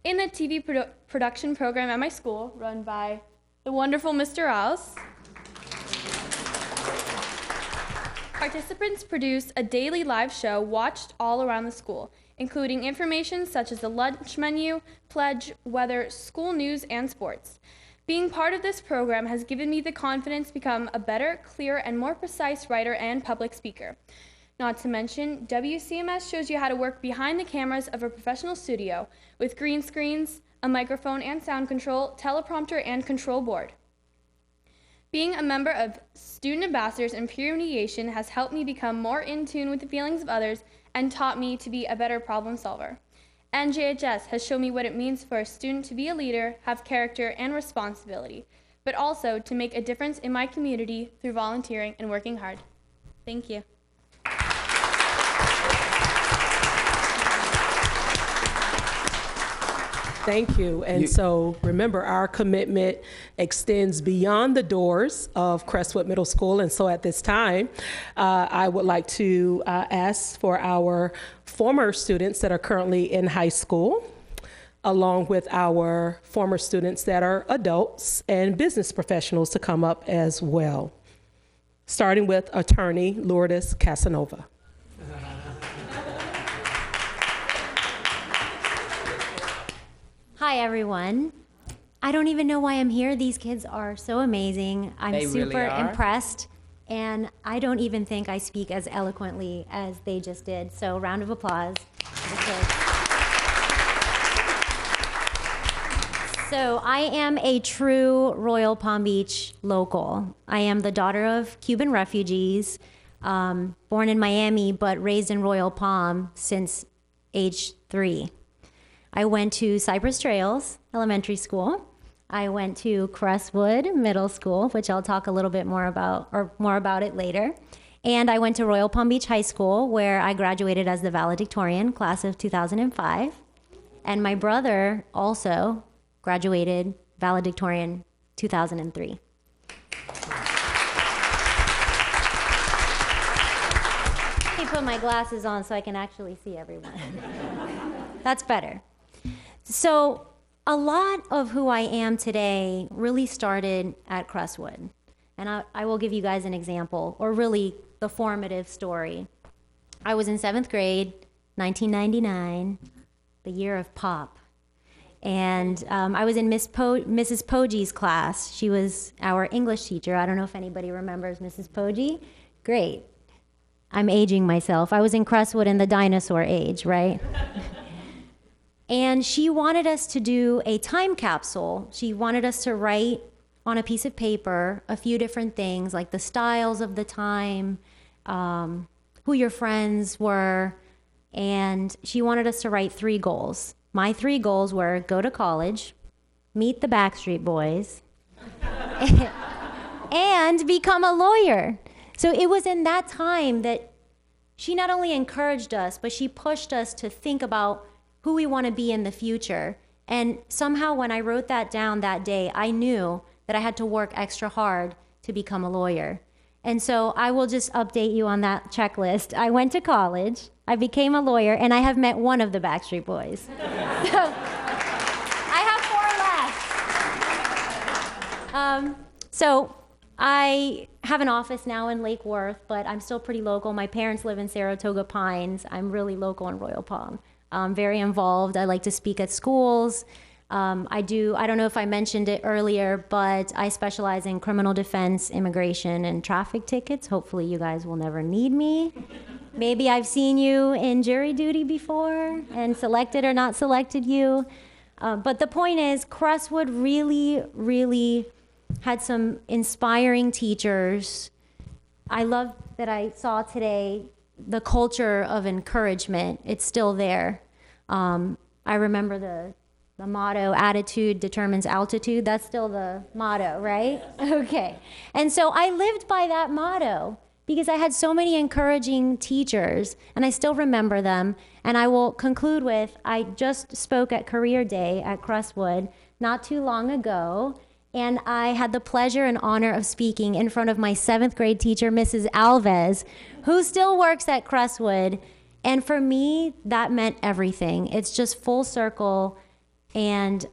In the TV production program at my school, run by the wonderful Mr. Rouse, participants produce a daily live show watched all around the school. including information such as the lunch menu, pledge, weather, school news, and sports. Being part of this program has given me the confidence to become a better, clearer, and more precise writer and public speaker. Not to mention, WCMS shows you how to work behind the cameras of a professional studio with green screens, a microphone and sound control, teleprompter, and control board. Being a member of Student Ambassadors and Peer Mediation has helped me become more in tune with the feelings of others and taught me to be a better problem solver. NJHS has shown me what it means for a student to be a leader, have character and responsibility, but also to make a difference in my community through volunteering and working hard. Thank you. Thank you. And so remember, our commitment extends beyond the doors of Crestwood Middle School. And so at this time, I would like to ask for our former students that are currently in high school, along with our former students that are adults and business professionals, to come up as well. Starting with attorney Lourdes Casanova. Hi, everyone. I don't even know why I'm here. These kids are so amazing. I'm They super really are. impressed. And I don't even think I speak as eloquently as they just did. So, round of applause for the kids. So, I am a true Royal Palm Beach local. I am the daughter of Cuban refugees, born in Miami, but raised in Royal Palm since age 3. I went to Cypress Trails Elementary School. I went to Crestwood Middle School, which I'll talk a little bit more about it later. And I went to Royal Palm Beach High School, where I graduated as the valedictorian, class of 2005. And my brother also graduated valedictorian 2003. Let me put my glasses on so I can actually see everyone. That's better. So a lot of who I am today really started at Crestwood. And I will give you guys an example, or really the formative story. I was in 7th grade, 1999, the year of pop. And I was in Mrs. Poggi's class. She was our English teacher. I don't know if anybody remembers Mrs. Poggi. Great. I'm aging myself. I was in Crestwood in the dinosaur age, right? And she wanted us to do a time capsule. She wanted us to write on a piece of paper a few different things, like the styles of the time, who your friends were, and she wanted us to write 3 goals. My 3 goals were go to college, meet the Backstreet Boys, and become a lawyer. So it was in that time that she not only encouraged us, but she pushed us to think about who we want to be in the future. And somehow when I wrote that down that day, I knew that I had to work extra hard to become a lawyer. And so I will just update you on that checklist. I went to college, I became a lawyer, and I have met one of the Backstreet Boys. So I have 4 left. So I have an office now in Lake Worth, but I'm still pretty local. My parents live in Saratoga Pines. I'm really local in Royal Palm. Very involved. I like to speak at schools. I don't know if I mentioned it earlier, but I specialize in criminal defense, immigration, and traffic tickets. Hopefully you guys will never need me. Maybe I've seen you in jury duty before and selected or not selected you. But the point is, Crestwood really, really had some inspiring teachers. I love that I saw today the culture of encouragement. It's still there. I remember the motto, attitude determines altitude. That's still the motto, right? Okay. And so I lived by that motto because I had so many encouraging teachers, and I still remember them. And I will conclude with, I just spoke at Career Day at Crestwood not too long ago, and I had the pleasure and honor of speaking in front of my 7th grade teacher, Mrs. Alves, who still works at Crestwood. And for me, that meant everything. It's just full circle. And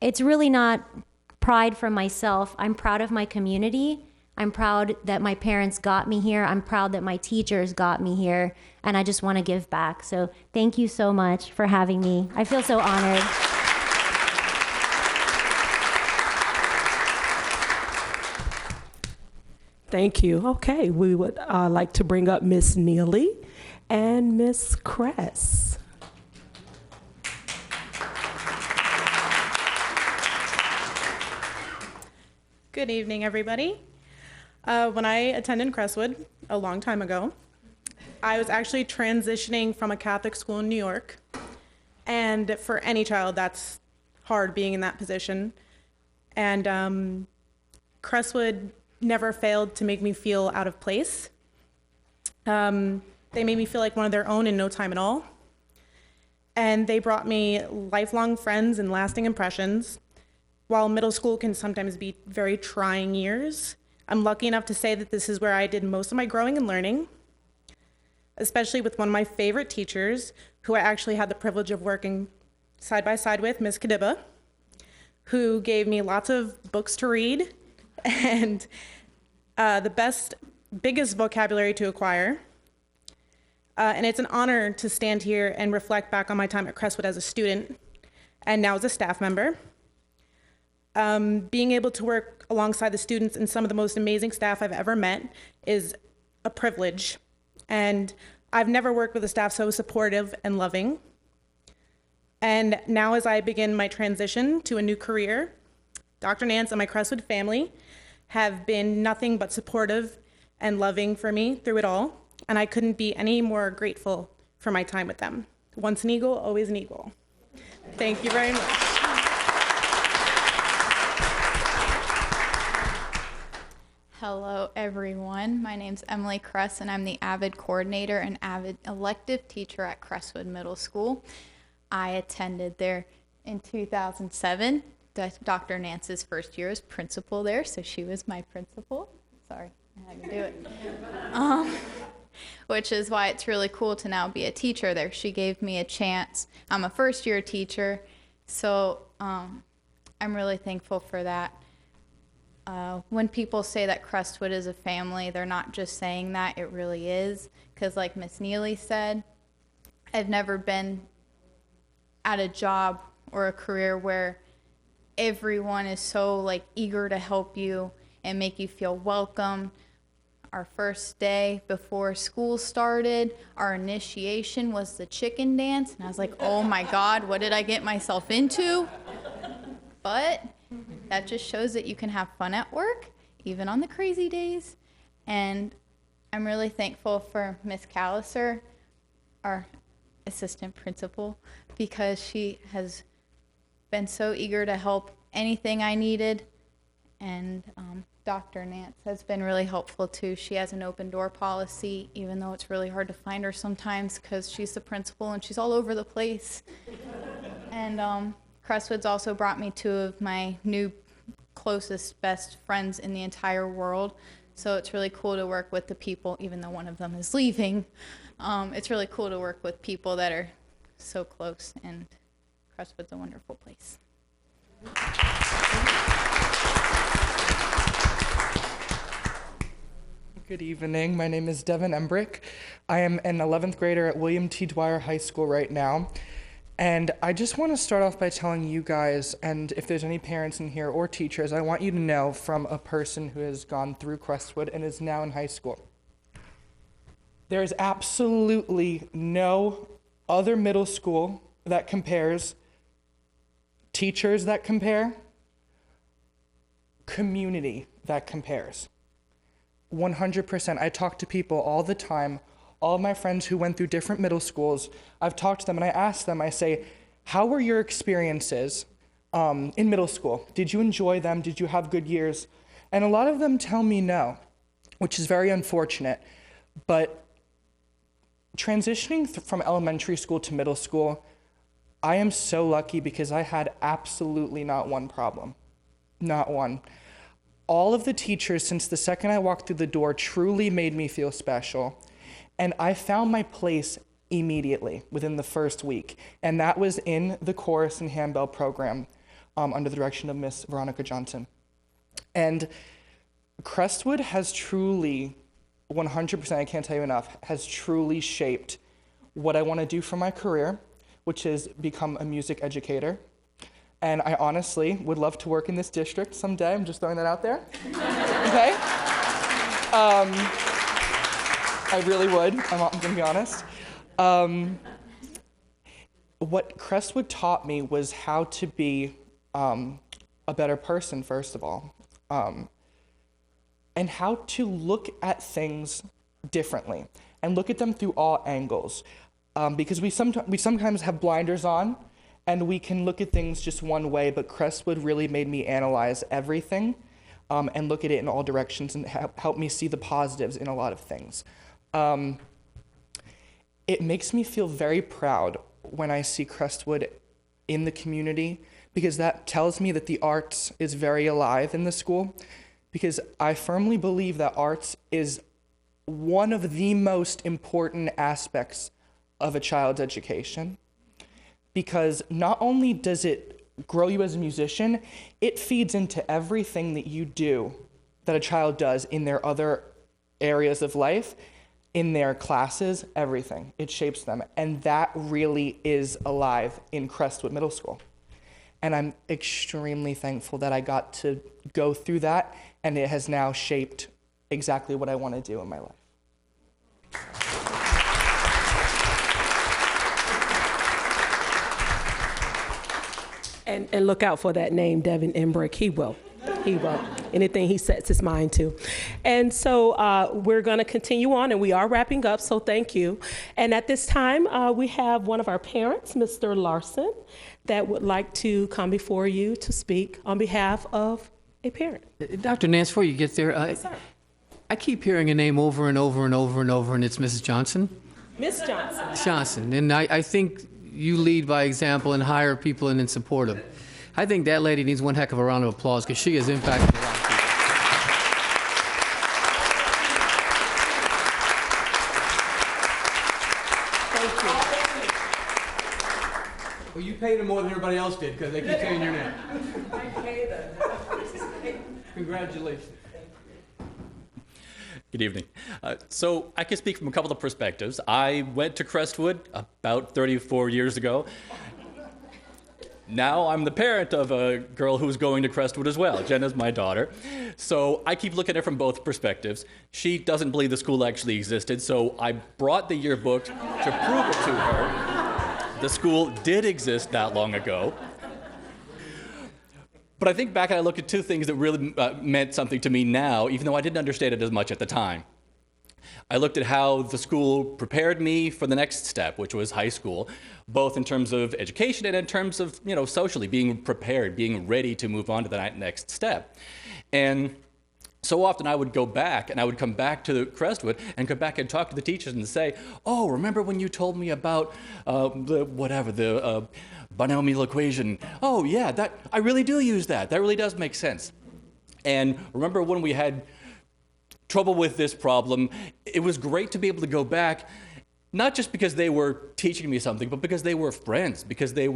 it's really not pride for myself. I'm proud of my community. I'm proud that my parents got me here. I'm proud that my teachers got me here, and I just want to give back. So thank you so much for having me. I feel so honored. Thank you. Okay, we would like to bring up Miss Neely and Miss Kress. Good evening, everybody. When I attended Crestwood a long time ago, I was actually transitioning from a Catholic school in New York. And for any child, that's hard being in that position. And Crestwood never failed to make me feel out of place. They made me feel like one of their own in no time at all. And they brought me lifelong friends and lasting impressions. While middle school can sometimes be very trying years, I'm lucky enough to say that this is where I did most of my growing and learning, especially with one of my favorite teachers, who I actually had the privilege of working side by side with, Ms. Kadiba, who gave me lots of books to read and the biggest vocabulary to acquire. And it's an honor to stand here and reflect back on my time at Crestwood as a student and now as a staff member. Being able to work alongside the students and some of the most amazing staff I've ever met is a privilege. And I've never worked with a staff so supportive and loving. And now as I begin my transition to a new career, Dr. Nance and my Crestwood family have been nothing but supportive and loving for me through it all. And I couldn't be any more grateful for my time with them. Once an eagle, always an eagle. Thank you very much. Hello, everyone. My name's Emily Kress, and I'm the AVID coordinator and AVID elective teacher at Crestwood Middle School. I attended there in 2007. Dr. Nance's first year as principal there, so she was my principal. Sorry, I had to do it. Which is why it's really cool to now be a teacher there. She gave me a chance. I'm a first-year teacher, so I'm really thankful for that. When people say that Crestwood is a family, they're not just saying that, it really is. Because like Miss Neely said, I've never been at a job or a career where everyone is so like eager to help you and make you feel welcome. Our first day before school started, our initiation was the chicken dance. And I was like, oh my God, what did I get myself into? But that just shows that you can have fun at work, even on the crazy days. And I'm really thankful for Miss Calliser, our assistant principal, because she has been so eager to help anything I needed. And Dr. Nance has been really helpful too. She has an open door policy, even though it's really hard to find her sometimes because she's the principal and she's all over the place. And Crestwood's also brought me two of my new closest, best friends in the entire world. So it's really cool to work with the people, even though one of them is leaving. It's really cool to work with people that are so close, and Crestwood's a wonderful place. Good evening. My name is Devin Embrick. I am an 11th grader at William T. Dwyer High School right now. And I just want to start off by telling you guys, and if there's any parents in here or teachers, I want you to know from a person who has gone through Crestwood and is now in high school. There is absolutely no other middle school that compares, teachers that compare, community that compares. 100%. I talk to people all the time. All of my friends who went through different middle schools, I've talked to them and I ask them, I say, how were your experiences in middle school? Did you enjoy them? Did you have good years? And a lot of them tell me no, which is very unfortunate. But transitioning from elementary school to middle school, I am so lucky because I had absolutely not one problem. Not one. All of the teachers, since the second I walked through the door, truly made me feel special. And I found my place immediately within the first week. And that was in the chorus and handbell program under the direction of Miss Veronica Johnson. And Crestwood has truly, 100%, I can't tell you enough, has truly shaped what I want to do for my career, which is become a music educator. And I honestly would love to work in this district someday. I'm just throwing that out there. Okay? I really would. I'm going to be honest. What Crestwood taught me was how to be a better person, first of all, and how to look at things differently and look at them through all angles. Because we sometimes have blinders on, and we can look at things just one way, but Crestwood really made me analyze everything and look at it in all directions and help me see the positives in a lot of things. It makes me feel very proud when I see Crestwood in the community, because that tells me that the arts is very alive in the school, because I firmly believe that arts is one of the most important aspects of a child's education, because not only does it grow you as a musician, it feeds into everything that you do, that a child does in their other areas of life, in their classes, everything. It shapes them. And that really is alive in Crestwood Middle School. And I'm extremely thankful that I got to go through that, and it has now shaped exactly what I want to do in my life. And look out for that name, Devin Embrick. He will. Anything he sets his mind to. And so we're going to continue on, and we are wrapping up, so thank you. And at this time, we have one of our parents, Mr. Larson, that would like to come before you to speak on behalf of a parent. Dr. Nance, before you get there, Yes, sir. I keep hearing a name over and over and over and over, and it's Mrs. Johnson. Miss Johnson. Johnson, and I think you lead by example and hire people and support them. I think that lady needs one heck of a round of applause because she has impacted a lot of people. Thank you. Well, you paid her more than everybody else did because they keep saying your name. I pay them. Congratulations. Good evening. So I can speak from a couple of perspectives. I went to Crestwood about 34 years ago. Now I'm the parent of a girl who's going to Crestwood as well. Jenna's my daughter. So I keep looking at it from both perspectives. She doesn't believe the school actually existed, so I brought the yearbook to prove it to her. The school did exist that long ago. But I think back and I look at two things that really meant something to me now, even though I didn't understand it as much at the time. I looked at how the school prepared me for the next step, which was high school, both in terms of education and in terms of, socially being prepared, being ready to move on to the next step. And so often I would go back and I would come back to Crestwood and come back and talk to the teachers and say, oh, remember when you told me about the binomial equation? Oh yeah, that I really do use that. That really does make sense. And remember when we had trouble with this problem, it was great to be able to go back, not just because they were teaching me something, but because they were friends, because they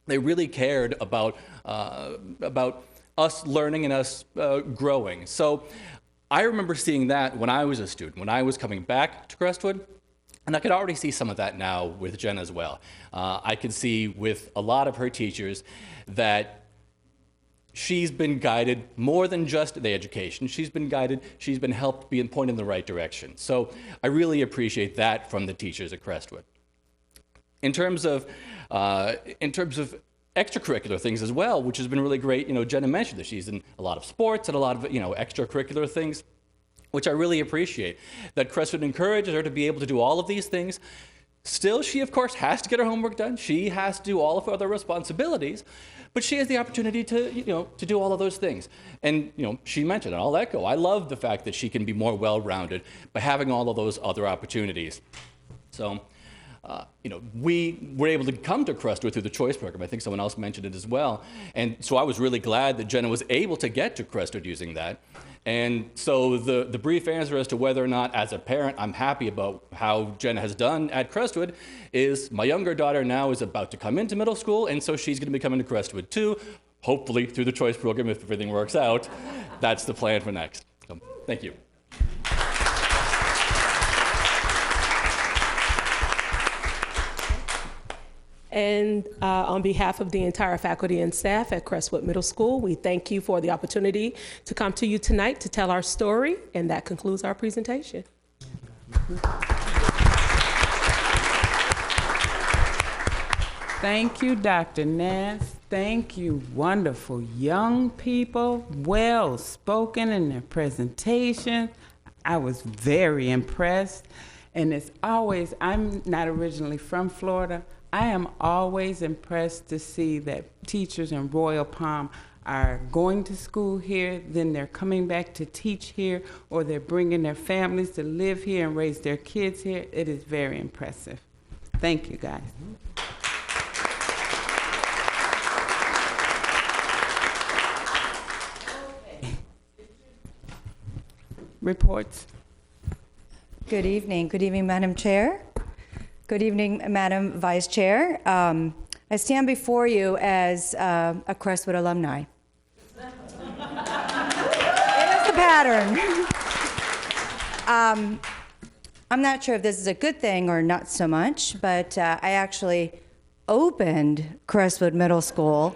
really cared about us learning and us growing. So I remember seeing that when I was a student, when I was coming back to Crestwood, and I could already see some of that now with Jen as well. I can see with a lot of her teachers that she's been guided more than just the education. She's been guided, she's been helped be pointed in the right direction. So I really appreciate that from the teachers at Crestwood. In terms of extracurricular things as well, which has been really great, Jenna mentioned that she's in a lot of sports and a lot of, extracurricular things, which I really appreciate. That Crestwood encourages her to be able to do all of these things. Still, she, of course, has to get her homework done. She has to do all of her other responsibilities, but she has the opportunity to do all of those things. And, she mentioned, and I'll echo, I love the fact that she can be more well-rounded by having all of those other opportunities. So, we were able to come to Crestwood through the choice program. I think someone else mentioned it as well. And so I was really glad that Jenna was able to get to Crestwood using that. And so the brief answer as to whether or not, as a parent, I'm happy about how Jenna has done at Crestwood is my younger daughter now is about to come into middle school, and so she's going to be coming to Crestwood too, hopefully through the choice program if everything works out. That's the plan for next. So, Thank you. And on behalf of the entire faculty and staff at Crestwood Middle School, we thank you for the opportunity to come to you tonight to tell our story, and that concludes our presentation. Thank you, Dr. Nance. Thank you, wonderful young people, well spoken in their presentation. I was very impressed. And it's always, I'm not originally from Florida. I am always impressed to see that teachers in Royal Palm are going to school here, then they're coming back to teach here, or they're bringing their families to live here and raise their kids here. It is very impressive. Thank you, guys. Reports. Good evening. Good evening, Madam Chair. Good evening, Madam Vice Chair. I stand before you as a Crestwood alumni. It is the pattern. I'm not sure if this is a good thing or not so much, but I actually opened Crestwood Middle School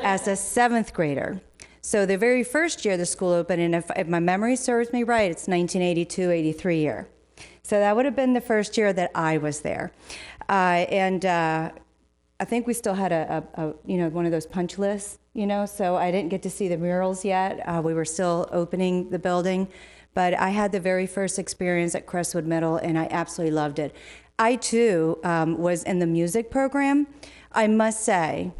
as a 7th grader. So the very first year the school opened, and if my memory serves me right, it's 1982-83 year. So that would have been the first year that I was there. I think we still had a one of those punch lists, so I didn't get to see the murals yet. We were still opening the building, but I had the very first experience at Crestwood Middle, and I absolutely loved it. I, too, was in the music program. I must say,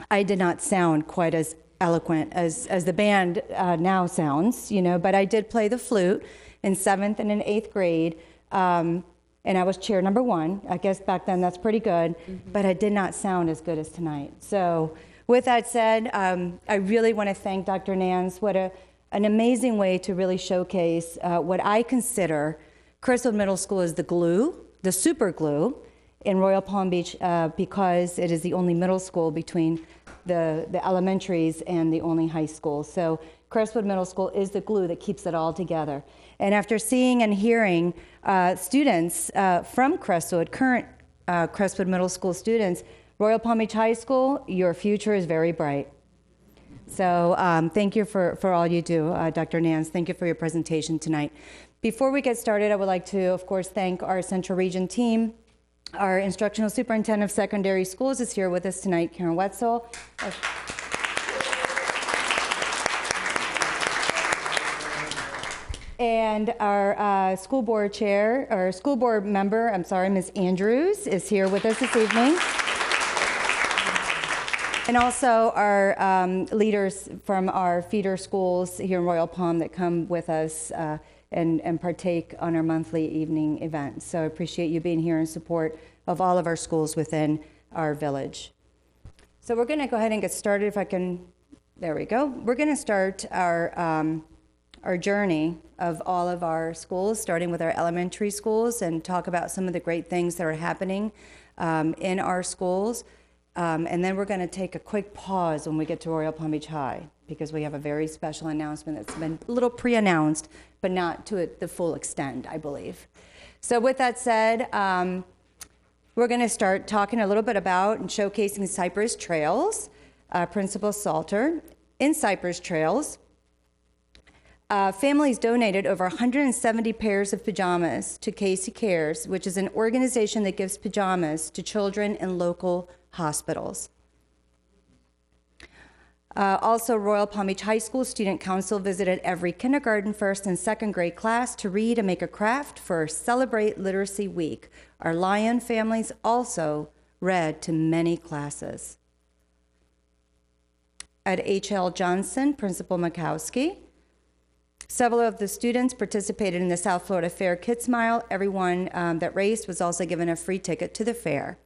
I did not sound quite as eloquent as the band now sounds, but I did play the flute in 7th and in 8th grade, and I was chair number 1. I guess back then that's pretty good, but I did not sound as good as tonight. So with that said, I really want to thank Dr. Nance. What an amazing way to really showcase what I consider Crestwood Middle School is the glue, the super glue in Royal Palm Beach, because it is the only middle school between the elementaries and the only high school. So Crestwood Middle School is the glue that keeps it all together. And after seeing and hearing students from Crestwood, current Crestwood Middle School students, Royal Palm Beach High School, your future is very bright. So thank you for all you do, Dr. Nance. Thank you for your presentation tonight. Before we get started, I would like to, of course, thank our Central Region team. Our instructional superintendent of secondary schools is here with us tonight, Karen Wetzel. And our school board chair, or school board member, Ms. Andrews, is here with us this evening. And also our leaders from our feeder schools here in Royal Palm that come with us and partake on our monthly evening event. So I appreciate you being here in support of all of our schools within our village. So we're going to go ahead and get started if I can. There we go. We're going to start our journey of all of our schools, starting with our elementary schools, and talk about some of the great things that are happening in our schools. And then we're going to take a quick pause when we get to Royal Palm Beach High, because we have a very special announcement that's been a little pre-announced, but not to the full extent, I believe. So with that said, we're going to start talking a little bit about and showcasing Cypress Trails. Principal Salter. In Cypress Trails, families donated over 170 pairs of pajamas to Casey Cares, which is an organization that gives pajamas to children in local hospitals. Also, Royal Palm Beach High School Student Council visited every kindergarten, 1st, and 2nd grade class to read and make a craft for Celebrate Literacy Week. Our Lion families also read to many classes. At H.L. Johnson, Principal Makowski, several of the students participated in the South Florida Fair Kids Mile. Everyone that raced was also given a free ticket to the fair.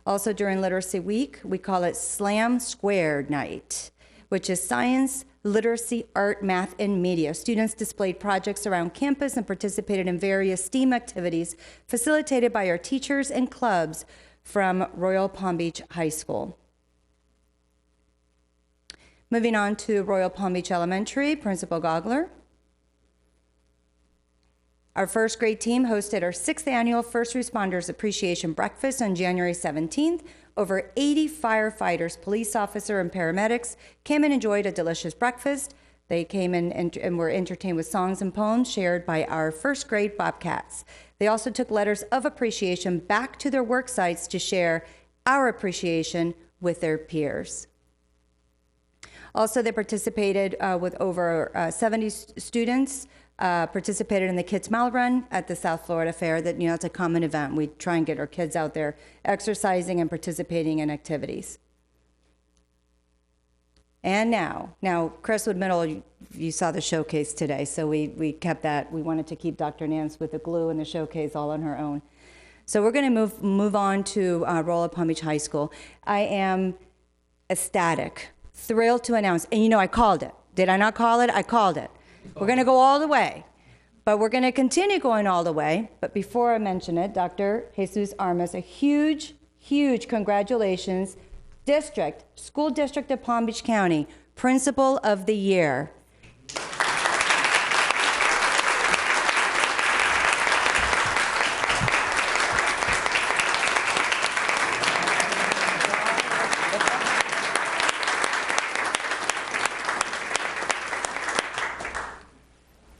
Also during Literacy Week, we call it Slam Squared Night, which is science, literacy, art, math, and media. Students displayed projects around campus and participated in various STEAM activities facilitated by our teachers and clubs from Royal Palm Beach High School. Moving on to Royal Palm Beach Elementary, Principal Gogler. Our first grade team hosted our 6th annual First Responders Appreciation Breakfast on January 17th. Over 80 firefighters, police officers, and paramedics came and enjoyed a delicious breakfast. They came in and were entertained with songs and poems shared by our first grade Bobcats. They also took letters of appreciation back to their work sites to share our appreciation with their peers. Also, they participated with over 70 students, participated in the Kids Mile Run at the South Florida Fair. That, you know, it's a common event. We try and get our kids out there exercising and participating in activities. And now Crestwood Middle, you saw the showcase today, so we kept that. We wanted to keep Dr. Nance with the glue and the showcase all on her own. So we're going to move on to Royal Palm Beach High School. I am ecstatic, thrilled to announce, and you know I called it. Did I not call it? I called it. We're going to go all the way, but we're going to continue going all the way. But before I mention it, Dr. Jesus Armas, a huge, huge congratulations. School District of Palm Beach County, Principal of the Year.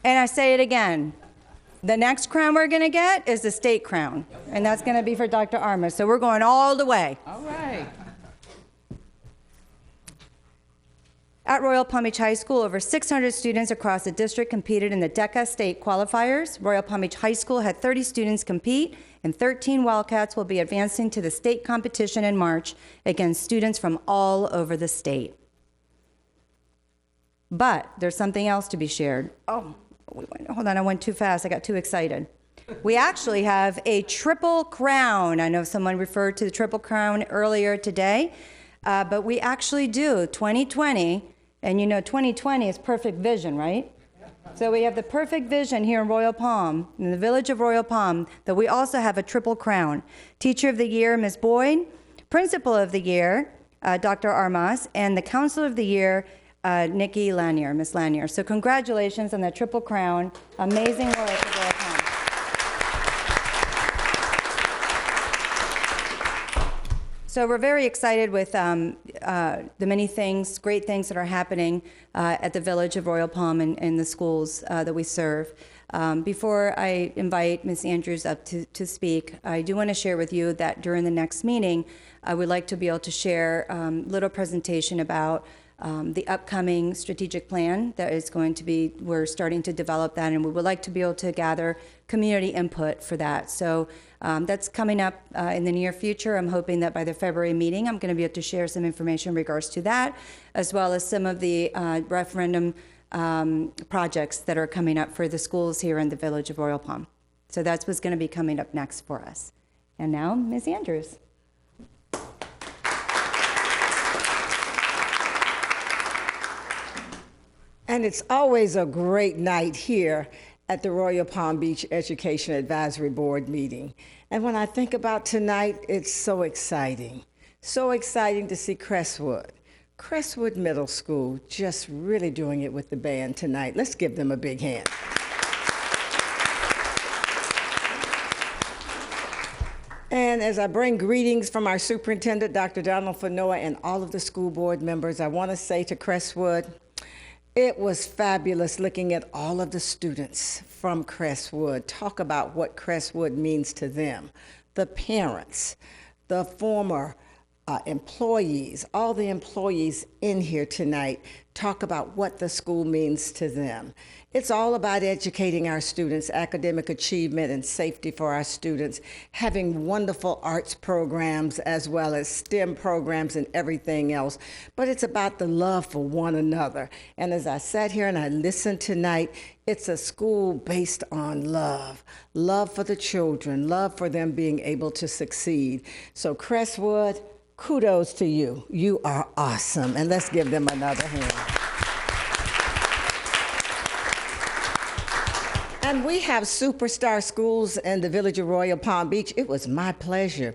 And I say it again, the next crown we're going to get is the state crown, and that's going to be for Dr. Armas. So we're going all the way. All right. At Royal Palm Beach High School, over 600 students across the district competed in the DECA state qualifiers. Royal Palm Beach High School had 30 students compete, and 13 Wildcats will be advancing to the state competition in March against students from all over the state. But there's something else to be shared. Hold on, I went too fast. I got too excited. We actually have a triple crown. I know someone referred to the triple crown earlier today, but we actually do 2020. And you know, 2020 is perfect vision, right? So we have the perfect vision here in Royal Palm, in the village of Royal Palm, that we also have a triple crown. Teacher of the Year, Ms. Boyd, Principal of the Year, Dr. Armas, and the Counselor of the Year, Nikki Lanier, Ms. Lanier. So congratulations on that triple crown. Amazing work at Royal Palm. So we're very excited with the many things, great things that are happening at the Village of Royal Palm and the schools that we serve. Before I invite Ms. Andrews up to speak, I do want to share with you that during the next meeting, I would like to be able to share a little presentation about the upcoming strategic plan that is going to be, we're starting to develop that, and we would like to be able to gather community input for that. So that's coming up in the near future. I'm hoping that by the February meeting, I'm going to be able to share some information in regards to that, as well as some of the referendum projects that are coming up for the schools here in the village of Royal Palm. So that's what's going to be coming up next for us. And now, Ms. Andrews. And it's always a great night here at the Royal Palm Beach Education Advisory Board meeting. And when I think about tonight, it's so exciting. So exciting to see Crestwood Middle School just really doing it with the band tonight. Let's give them a big hand. And as I bring greetings from our superintendent, Dr. Donald Fanoa, and all of the school board members, I want to say to Crestwood, it was fabulous looking at all of the students from Crestwood talk about what Crestwood means to them, the parents, the former employees, all the employees in here tonight talk about what the school means to them. It's all about educating our students, academic achievement and safety for our students, having wonderful arts programs as well as STEM programs and everything else. But it's about the love for one another. And as I sat here and I listened tonight, it's a school based on love. Love for the children, love for them being able to succeed. So Crestwood, kudos to you. You are awesome. And let's give them another hand. And we have superstar schools in the village of Royal Palm Beach. It was my pleasure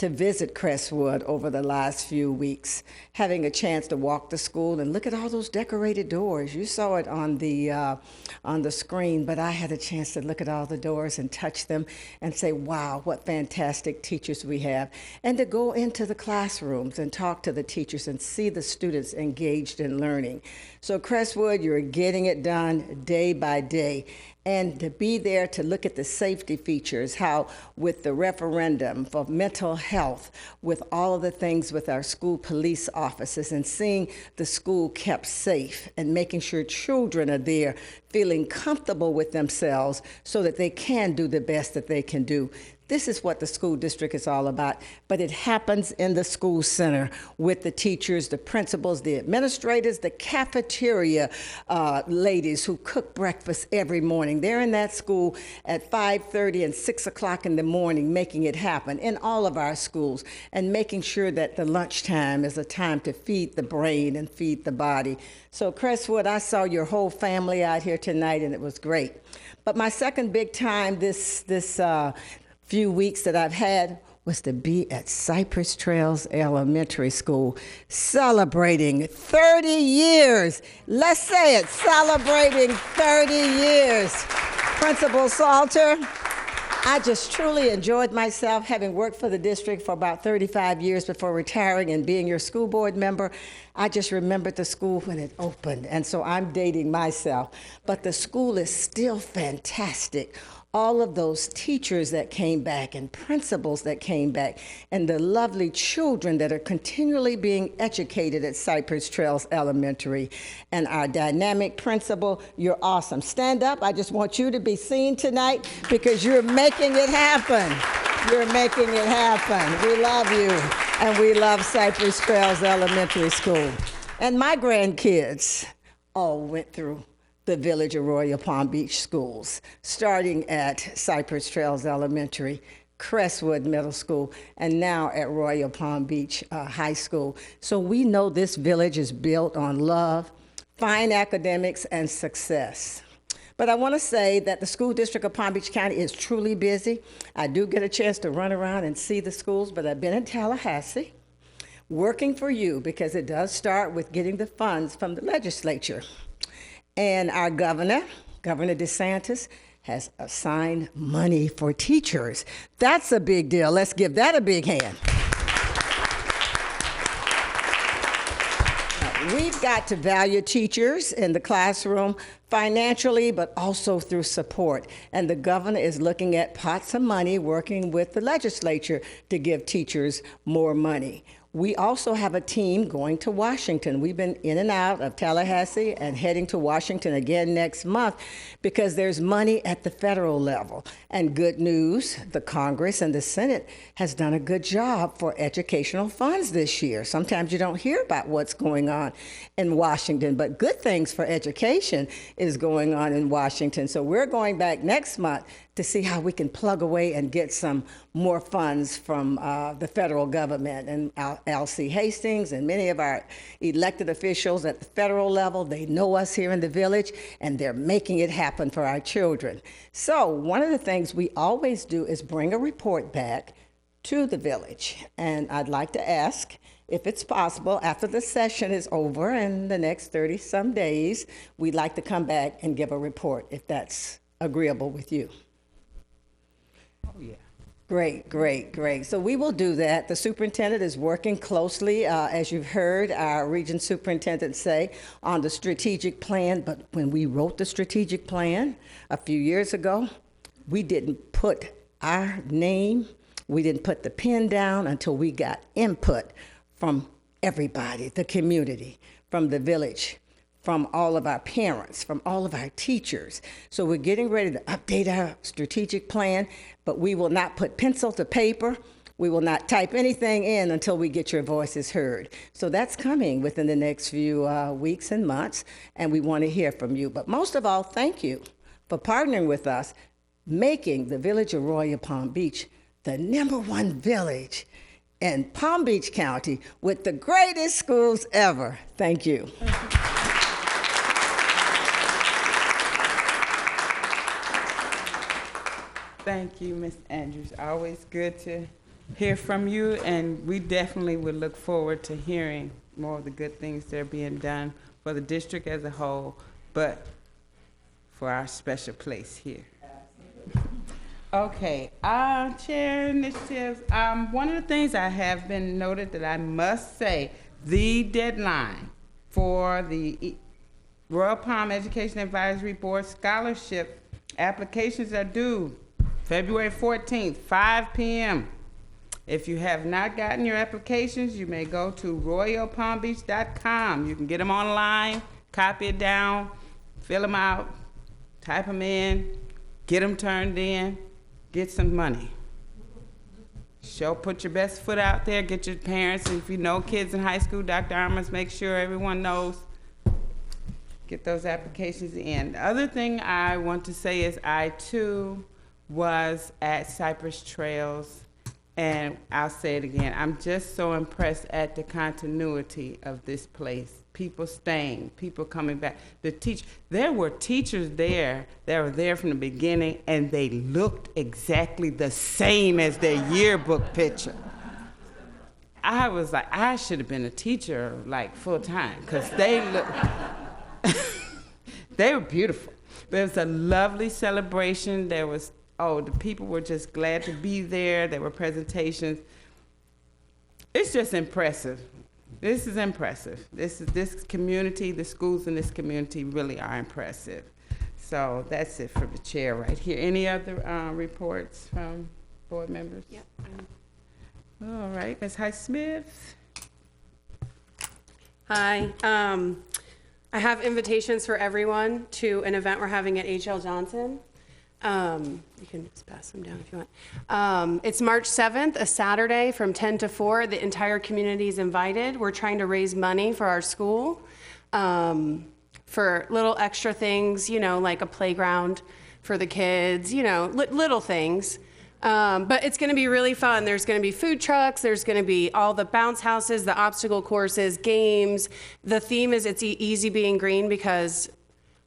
to visit Crestwood over the last few weeks, having a chance to walk the school and look at all those decorated doors. You saw it on the screen, but I had a chance to look at all the doors and touch them and say, wow, what fantastic teachers we have. And to go into the classrooms and talk to the teachers and see the students engaged in learning. So Crestwood, you're getting it done day by day. And to be there to look at the safety features, how with the referendum for mental health, with all of the things with our school police officers and seeing the school kept safe and making sure children are there feeling comfortable with themselves so that they can do the best that they can do. This is what the school district is all about, but it happens in the school center with the teachers, the principals, the administrators, the cafeteria ladies who cook breakfast every morning. They're in that school at 5:30 and 6 o'clock in the morning making it happen in all of our schools and making sure that the lunchtime is a time to feed the brain and feed the body. So Crestwood, I saw your whole family out here tonight and it was great. But my second big time this few weeks that I've had was to be at Cypress Trails Elementary School celebrating 30 years. Let's say it, celebrating 30 years. Principal Salter, I just truly enjoyed myself having worked for the district for about 35 years before retiring and being your school board member. I just remembered the school when it opened, and so I'm dating myself. But the school is still fantastic. All of those teachers that came back and principals that came back and the lovely children that are continually being educated at Cypress Trails Elementary. And our dynamic principal, you're awesome. Stand up. I just want you to be seen tonight because you're making it happen. You're making it happen. We love you, and we love Cypress Trails Elementary School. And my grandkids all went through the Village of Royal Palm Beach schools, starting at Cypress Trails Elementary, Crestwood Middle School, and now at Royal Palm Beach High School. So we know this village is built on love, fine academics, and success. But I want to say that the school district of Palm Beach County is truly busy. I do get a chance to run around and see the schools, but I've been in Tallahassee working for you because it does start with getting the funds from the legislature. And our governor, Governor DeSantis, has assigned money for teachers. That's a big deal. Let's give that a big hand. We've got to value teachers in the classroom financially, but also through support. And the governor is looking at pots of money, working with the legislature to give teachers more money. We also have a team going to Washington. We've been in and out of Tallahassee and heading to Washington again next month because there's money at the federal level. And good news, the Congress and the Senate has done a good job for educational funds this year. Sometimes you don't hear about what's going on in Washington, but good things for education is going on in Washington. So we're going back next month to see how we can plug away and get some more funds from the federal government. And Alcee Hastings and many of our elected officials at the federal level, they know us here in the village, and they're making it happen for our children. So one of the things we always do is bring a report back to the village. And I'd like to ask, if it's possible, after the session is over in the next 30-some days, we'd like to come back and give a report, if that's agreeable with you. Oh, yeah. Great, great, great. So we will do that. The superintendent is working closely, as you've heard our region superintendent say, on the strategic plan. But when we wrote the strategic plan a few years ago, we didn't put our name, we didn't put the pen down until we got input from everybody, the community, from the village, from all of our parents, from all of our teachers. So we're getting ready to update our strategic plan, but we will not put pencil to paper. We will not type anything in until we get your voices heard. So that's coming within the next few weeks and months, and we want to hear from you. But most of all, thank you for partnering with us, making the Village of Royal Palm Beach the #1 village in Palm Beach County with the greatest schools ever. Thank you. Thank you, Ms. Andrews. Always good to hear from you, and we definitely would look forward to hearing more of the good things that are being done for the district as a whole, but for our special place here. Okay, chair initiatives. One of the things I have been noted that I must say, the deadline for the Royal Palm Education Advisory Board scholarship applications are due February 14th, 5 p.m. If you have not gotten your applications, you may go to royalpalmbeach.com. You can get them online, copy it down, fill them out, type them in, get them turned in, get some money. Put your best foot out there, get your parents, and if you know kids in high school, Dr. Armas, make sure everyone knows. Get those applications in. The other thing I want to say is I, too, was at Cypress Trails, and I'll say it again. I'm just so impressed at the continuity of this place. People staying, people coming back. There were teachers there that were there from the beginning, and they looked exactly the same as their yearbook picture. I was like, I should have been a teacher, like, full time, because they looked, they were beautiful. But it was a lovely celebration. There was, the people were just glad to be there. There were presentations. It's just impressive. This is impressive. This community, the schools in this community really are impressive. So that's it for the chair right here. Any other reports from board members? Yep. All right, Ms. Highsmith. Hi. I have invitations for everyone to an event we're having at H.L. Johnson. You can just pass them down if you want. It's March 7th, a Saturday from 10 to 4. The entire community is invited. We're trying to raise money for our school for little extra things, like a playground for the kids, little things. But it's going to be really fun. There's going to be food trucks. There's going to be all the bounce houses, the obstacle courses, games. The theme is it's easy being green because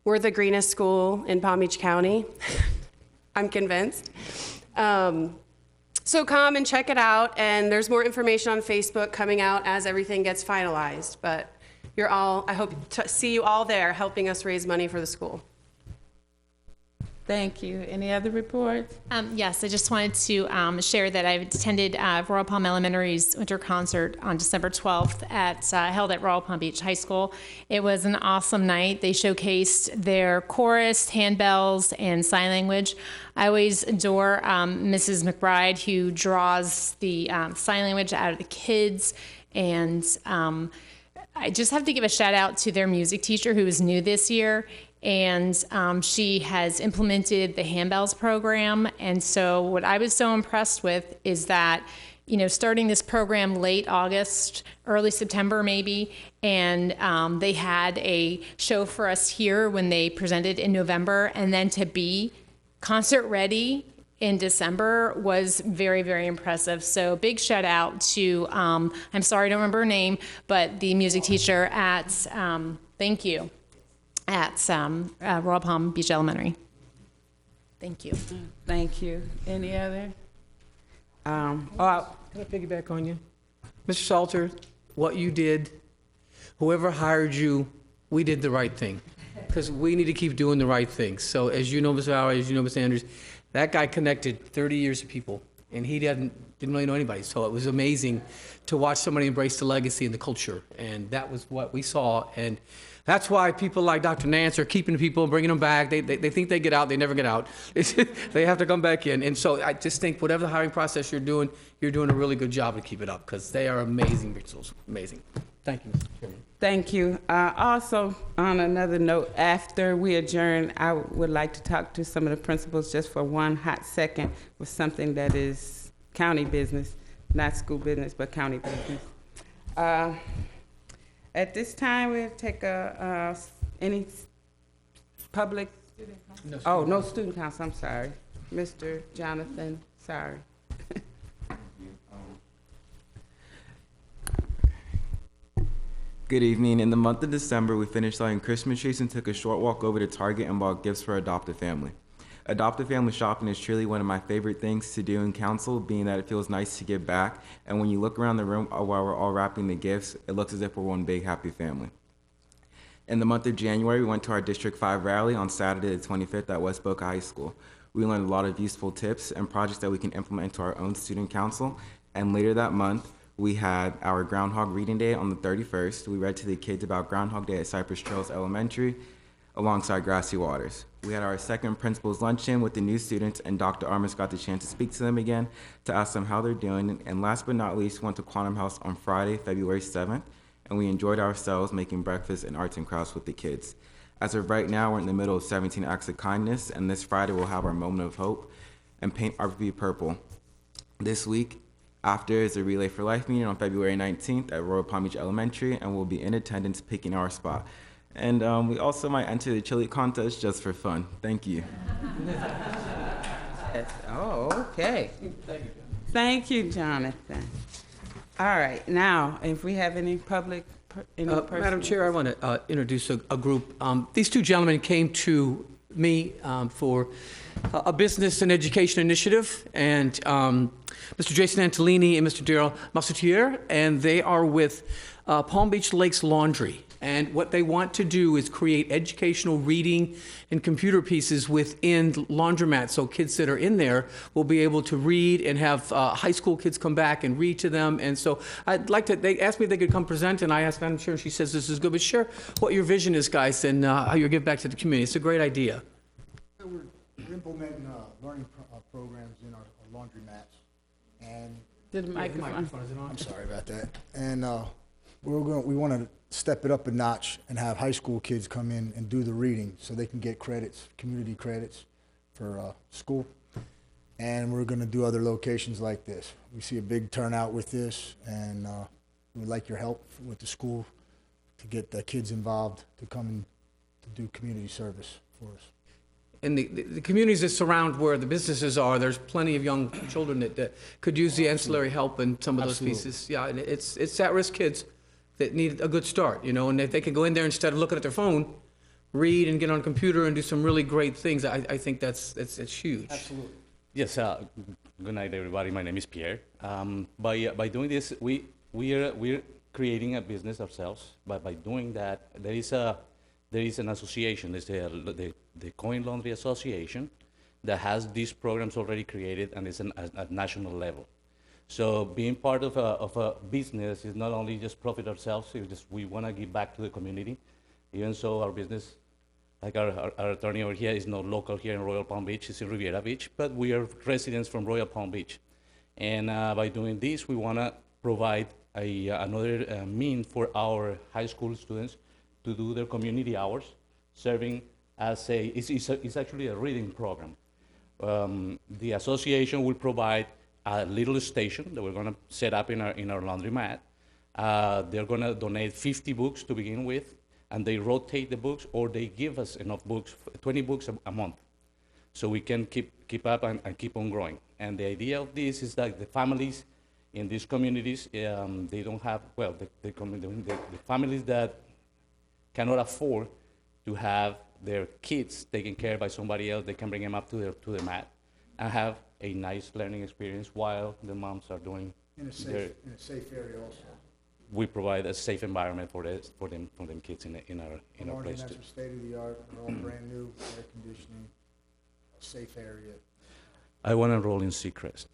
we're the greenest school in Palm Beach County. I'm convinced. So come and check it out. And there's more information on Facebook coming out as everything gets finalized. But I hope to see you all there helping us raise money for the school. Thank you. Any other reports? Yes, I just wanted to share that I've attended Royal Palm Elementary's winter concert on December 12th held at Royal Palm Beach High School. It was an awesome night. They showcased their chorus, handbells, and sign language. I always adore Mrs. McBride, who draws the sign language out of the kids. And I just have to give a shout out to their music teacher, who is new this year. And she has implemented the handbells program. And so what I was so impressed with is that, starting this program late August, early September maybe, and they had a show for us here when they presented in November, and then to be concert ready in December was very, very impressive. So big shout out to, I'm sorry, I don't remember her name, but the music teacher at, thank you, at Royal Palm Beach Elementary. Thank you. Thank you. Any other? Can I piggyback on you? Mr. Salter, what you did, whoever hired you, we did the right thing. Because we need to keep doing the right thing. So as you know, Mr. Howard, as you know, Mr. Andrews, that guy connected 30 years of people, and he didn't really know anybody. So it was amazing to watch somebody embrace the legacy and the culture. And that was what we saw. And that's why people like Dr. Nance are keeping people and bringing them back. They think they get out, they never get out. They have to come back in. And so I just think whatever the hiring process you're doing a really good job to keep it up, because they are amazing rituals. Amazing. Thank you, Mr. Chairman. Thank you. Also, on another note, after we adjourn, I would like to talk to some of the principals just for one hot second with something that is county business, not school business, but county business. At this time, we'll take any public. No student council. I'm sorry, Mr. Jonathan. Sorry. Good evening. In the month of December, we finished lighting Christmas trees and took a short walk over to Target and bought gifts for our adopted family. Adoptive family shopping is truly one of my favorite things to do in council, being that it feels nice to give back. And when you look around the room while we're all wrapping the gifts, it looks as if we're one big happy family. In the month of January, we went to our District 5 rally on Saturday the 25th at West Boca High School. We learned a lot of useful tips and projects that we can implement into our own student council. And later that month, we had our Groundhog Reading Day on the 31st. We read to the kids about Groundhog Day at Cypress Trails Elementary alongside Grassy Waters. We had our second principal's luncheon with the new students, and Dr. Armas got the chance to speak to them again to ask them how they're doing. And last but not least, went to Quantum House on Friday, February 7th, and we enjoyed ourselves making breakfast and arts and crafts with the kids. As of right now, we're in the middle of 17 Acts of Kindness, and this Friday we'll have our Moment of Hope and paint RPP purple. This week, after is a Relay for Life meeting on February 19th at Royal Palm Beach Elementary, and we'll be in attendance picking our spot. And we also might enter the chili contest just for fun. Thank you. Oh, okay. Thank you, Jonathan. All right, now, if we have any public, Madam Chair, I want to introduce a group. These two gentlemen came to me for a business and education initiative, and Mr. Jason Antolini and Mr. Daryl Massoutier, and they are with Palm Beach Lakes Laundry. And what they want to do is create educational reading and computer pieces within laundromats, so kids that are in there will be able to read and have high school kids come back and read to them. And so I'd like to, they asked me if they could come present, and I asked Madam Chair, and she says this is good, but share what your vision is, guys, and how you give back to the community. It's a great idea. We're implementing learning programs in our laundromats, and the microphone is it on? I'm sorry about that. And we want to step it up a notch and have high school kids come in and do the reading so they can get credits, community credits for school. And we're going to do other locations like this. We see a big turnout with this, and we'd like your help with the school to get the kids involved to come and to do community service for us. In the communities that surround where the businesses are, there's plenty of young children that could use the ancillary help in some of those pieces. Yeah, and it's at-risk kids that need a good start, you know, and if they can go in there instead of looking at their phone, read and get on a computer and do some really great things, I think it's huge. Absolutely. Yes, good night, everybody. My name is Pierre. By doing this, we're creating a business ourselves, but by doing that, there is an association, it's the Coin Laundry Association, that has these programs already created, and it's at national level. So being part of a business is not only just profit ourselves, we want to give back to the community. Even so, our business, like our attorney over here, is not local here in Royal Palm Beach, it's in Riviera Beach, but we are residents from Royal Palm Beach. And by doing this, we want to provide another mean for our high school students to do their community hours, serving as it's actually a reading program. The association will provide a little station that we're going to set up in our laundromat. They're going to donate 50 books to begin with, and they rotate the books, or they give us enough books, 20 books a month, so we can keep up and keep on growing. And the idea of this is that the families in these communities, they don't have, well, the families that cannot afford to have their kids taken care of by somebody else, they can bring them up to the mat and have a nice learning experience while the moms are doing in a safe area also. We provide a safe environment for them kids in our place too. State of the art, all brand new, air conditioning, a safe area. I want to enroll in Seacrest.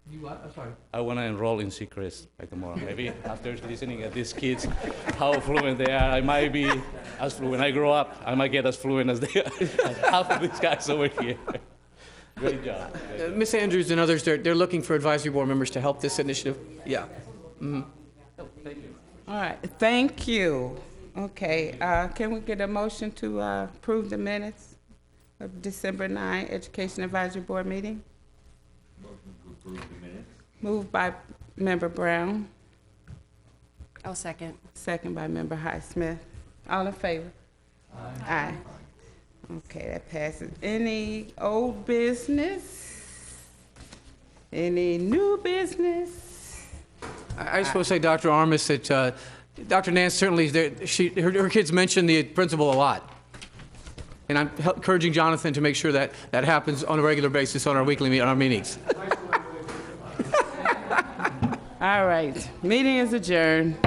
You what? I'm sorry. I want to enroll in Seacrest by tomorrow. Maybe after listening at these kids, how fluent they are, I might be as fluent. When I grow up, I might get as fluent as they are, as half of these guys over here. Great job. Ms. Andrews and others, they're looking for advisory board members to help this initiative. Yeah. Mm-hmm. Oh, thank you. All right, thank you. Okay, can we get a motion to approve the minutes of December 9 Education Advisory Board meeting? Motion to approve the minutes. Moved by Member Brown. I'll second. Second by Member Highsmith. All in favor? Aye. Aye. Okay, that passes. Any old business? Any new business? I just want to say, Dr. Armas, that Dr. Nance certainly, her kids mentioned the principal a lot. And I'm encouraging Jonathan to make sure that that happens on a regular basis on our meetings. All right, meeting is adjourned.